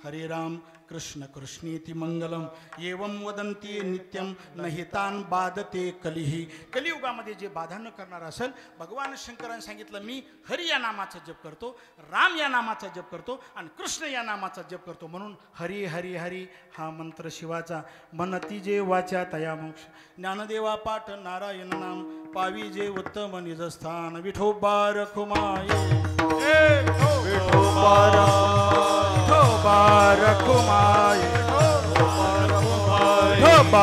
हरे राम कृष्ण कृष्णेति मंगलम एवं वदंती नित्यम नहितान बाधते कलिही. कलियुगामध्ये जे बाधा न करणार असेल भगवान शंकरांनी सांगितलं मी हरी या नामाचा जप करतो, राम या नामाचा जप करतो आणि कृष्ण या नामाचा जप करतो. म्हणून हरी हरी हरी हा मंत्र शिवाचा मनती जे वाचा तया मोक्ष. ज्ञानदेवा पाठ नारायण नाम पावी जे उत्तम निजस्थान. विठोबा रखुमाये विठोबा रखुमाये विठोबा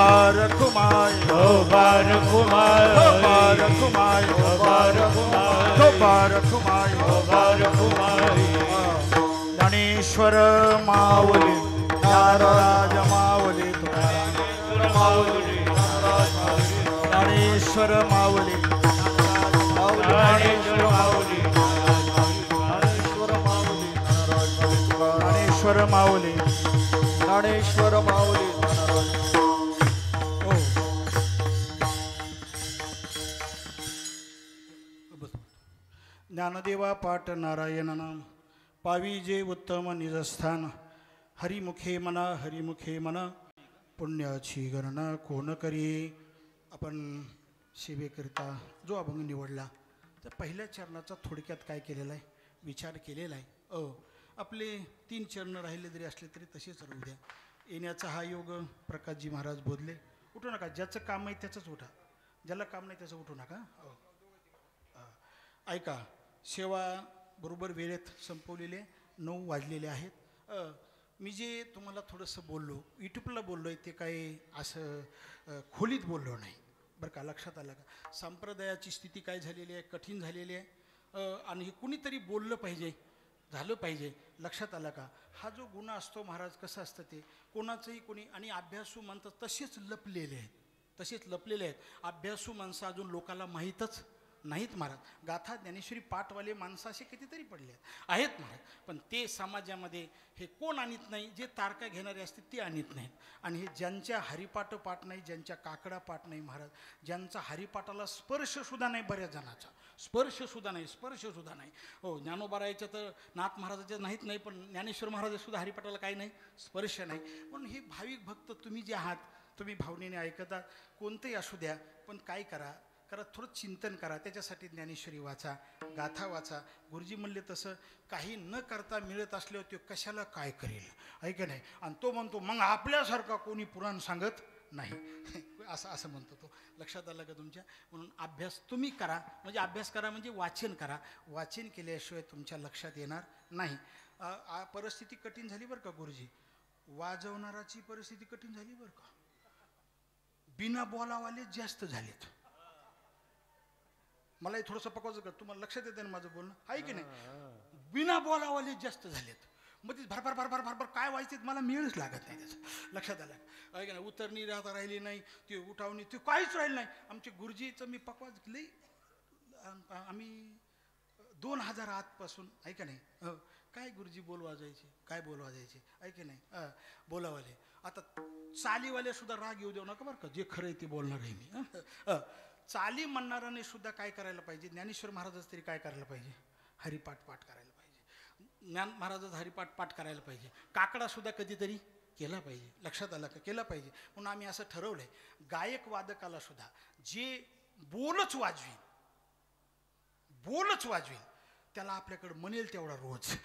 रखुमाये ज्ञानेश्वर माऊली नाराज माऊली ज्ञानेश्वर माऊली ज्ञानेश्वर माऊली ज्ञानेश्वर माऊली. ज्ञानदेवा पाठ नारायण नाम पावी जे उत्तम निजस्थान. हरिमुखे मना पुण्याची गणना कोण करी. आपण सेवेकरिता जो अभंग निवडला त्या पहिल्या चरणाचा थोडक्यात काय केलेला आहे? विचार केलेला आहे. आपले 3 चरण राहिले जरी असले तरी तसेच राहू द्या. येण्याचा हा योग प्रकाशजी महाराज बोधले. उठू नका. ज्याचं काम आहे त्याचंच उठा, ज्याला काम नाही त्याचं उठू नका. ऐका, सेवा बरोबर वेळेत संपवलेले 9 वाजलेले आहेत. मी जे तुम्हाला थोडंसं बोललो यूट्यूबला बोललो आहे ते काही असं खोलीत बोललो नाही बरं का. लक्षात आलं का? संप्रदायाची स्थिती काय झालेली आहे? कठीण झालेली आहे. आणि हे कुणीतरी बोललं पाहिजे, झालं पाहिजे. लक्षात आलं का? हा जो गुन्हा असतो महाराज कसं असतं ते कोणाचंही कोणी आणि अभ्यासू माणसं तसेच लपलेले आहेत. अभ्यासू माणसं अजून लोकाला माहीतच नाहीत महाराज. गाथा ज्ञानेश्वरी पाठवाले माणसं असे कितीतरी पडले आहेत महाराज. पण ते समाजामध्ये हे कोण आणत नाही? जे तारका घेणारे असते ते आणत नाहीत. आणि हे ज्यांच्या हरिपाठ पाठ नाही, ज्यांच्या काकडा पाठ नाही महाराज, ज्यांचा हरिपाठाला स्पर्शसुद्धा नाही, बऱ्याच जणाचा स्पर्शसुद्धा नाही. हो, ज्ञानोबारायच्या तर नाथ महाराजाच्या नाहीत नाही, पण ज्ञानेश्वर महाराजसुद्धा हरिपाठाला काही नाही, स्पर्श नाही. म्हणून हे भाविक भक्त तुम्ही जे आहात, तुम्ही भावनेने ऐकतात, कोणतेही असू द्या, पण काय करा, थोडं चिंतन करा. त्याच्यासाठी ज्ञानेश्वरी वाचा, गाथा वाचा. गुरुजी म्हणले तसं काही न करता मिळत असल्यावर तो कशाला काय करेल, ऐक नाही. आणि तो म्हणतो मग आपल्यासारखा कोणी पुराण सांगत नाही असं म्हणतो तो. लक्षात आलं का तुमच्या? म्हणून अभ्यास तुम्ही करा. म्हणजे अभ्यास करा म्हणजे वाचन करा. वाचन केल्याशिवाय तुमच्या लक्षात येणार नाही. परिस्थिती कठीण झाली बरं का गुरुजी. वाजवणाराची परिस्थिती कठीण झाली बरं का. बिना बोलावाले जास्त झालेत. मलाही थोडंसं पकवायचं का? तुम्हाला लक्षात येते ना माझं बोलणं, आहे की नाही? बिना बोलावाले जास्त झालेत. मग ते भरभर काय व्हायचे मला मिळच लागत नाही त्याचं. लक्षात आलं आहे की नाही? उतरणी राहिली नाही, ते उठावणी ते काहीच राहिलं नाही. आमच्या गुरुजीचं मी पकवाज लई आम्ही 2000 आतपासून आहे का नाही. काय गुरुजी बोलवाजायचे आहे की नाही. बोलावाले आता चालीवाले सुद्धा राग येऊ देऊ नका बरं का. जे खरं आहे ते बोलणार आहे मी. चाली म्हणणाराने सुद्धा काय करायला पाहिजे? ज्ञानेश्वर महाराजाच तरी काय करायला पाहिजे? हरिपाठ पाठ करायला पाहिजे. ज्ञान महाराजाचा हरिपाठ पाठ करायला पाहिजे. काकडा सुद्धा कधीतरी केला पाहिजे. लक्षात आलं का? केला पाहिजे. म्हणून आम्ही असं ठरवलंय गायक वादकाला सुद्धा जे बोलच वाजवीन त्याला आपल्याकडे म्हणेल तेवढा रोज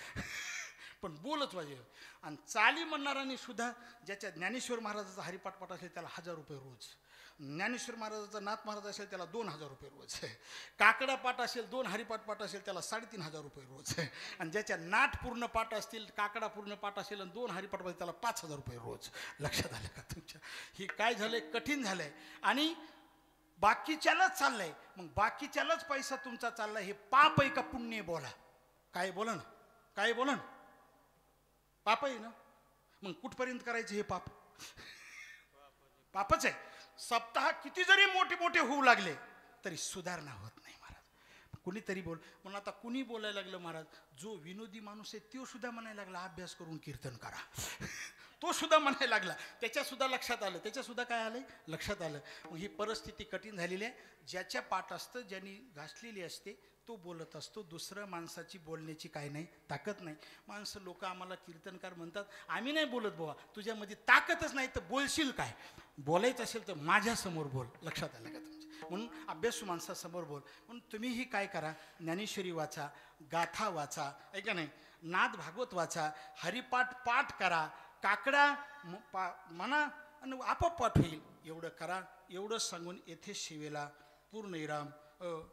पण बोलच वाजवेल. आणि चाली म्हणणाराने सुद्धा ज्याच्या ज्ञानेश्वर महाराजाचा हरिपाठ पाठ असेल त्याला 1000 रुपये रोज. ज्ञानेश्वर महाराजाचा नाथ महाराज असेल त्याला 2000 रुपये रोज. काकडा पाठ असेल, 2 हरिपाठ पाठ असेल त्याला 3500 रुपये रोज. आणि ज्याच्या नाट पूर्ण पाठ असतील, काकडा पूर्ण पाठ असेल आणि 2 हरिपाठ पाठ त्याला 5000 रुपये रोज. लक्षात आलं का तुमच्या? ही काय झालंय? कठीण झालंय. आणि बाकीच्यालाच चाललंय. मग बाकीच्यालाच पैसा तुमचा चाललाय. हे पाप आहे का पुण्य? बोला. काय बोला ना? पाप आहे ना. मग कुठपर्यंत करायचं हे पाप? पापच आहे. सप्ताह किती जरी मोठे होऊ लागले तरी सुधारणा होत नाही महाराज. कुणीतरी बोल म्हणून आता कुणी बोलायला लागलं महाराज, जो विनोदी माणूस आहे तो सुद्धा म्हणायला लागला अभ्यास करून कीर्तन करा. तो सुद्धा म्हणायला लागला, त्याच्यासुद्धा लक्षात आलं, त्याच्यासुद्धा काय आलं लक्षात आलं. मग ही परिस्थिती कठीण झालेली आहे. ज्याच्या पाठ असतं, ज्यांनी घासलेली असते तो बोलत असतो. दुसरं माणसाची बोलण्याची काय नाही, ताकद नाही. माणसं लोक आम्हाला कीर्तनकार म्हणतात, आम्ही नाही बोलत बुवा, तुझ्यामध्ये ताकदच नाही तर बोलशील काय. बोलायचं असेल तर माझ्यासमोर बोल. लक्षात आलं का तुमच्या? म्हणून अभ्यासू माणसासमोर बोल. म्हणून तुम्हीही काय करा, ज्ञानेश्वरी वाचा, गाथा वाचा, ऐका नाही, नाद भागवत वाचा, हरिपाठ पाठ करा, काकडा म्हणा आणि आपोआप पाठ होईल. एवढं करा. एवढं सांगून येथे सेवेला पूर्ण विराम.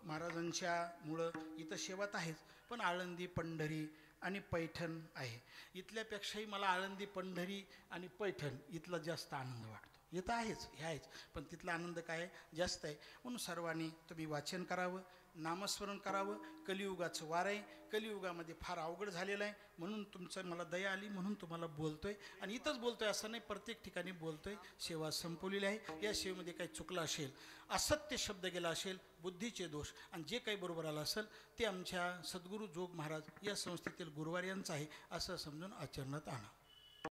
महाराजांच्या मुळं इथं सेवात आहेच, पण आळंदी, पंढरी आणि पैठण आहे. इथल्यापेक्षाही मला आळंदी, पंढरी आणि पैठण इथला जास्त आनंद वाटतो. इथं आहेच, हे आहेच, पण तिथला आनंद काय जास्त आहे. म्हणून सर्वांनी तुम्ही वाचन करावं, नामस्मरण करावं. कलियुगाचं वार आहे, कलियुगामध्ये फार अवघड झालेलं आहे. म्हणून तुमचं मला दया आली म्हणून तुम्हाला बोलतोय, आणि इथंच बोलतोय असं नाही, प्रत्येक ठिकाणी बोलतोय. सेवा संपवलेली आहे. या सेवेमध्ये काही चुकलं असेल, असत्य शब्द गेला असेल, बुद्धीचे दोष, आणि जे काही बरोबर आलं असेल ते आमच्या सद्गुरू जोग महाराज या संस्थेतील गुरुवार यांचं आहे असं समजून आचरणात आणा.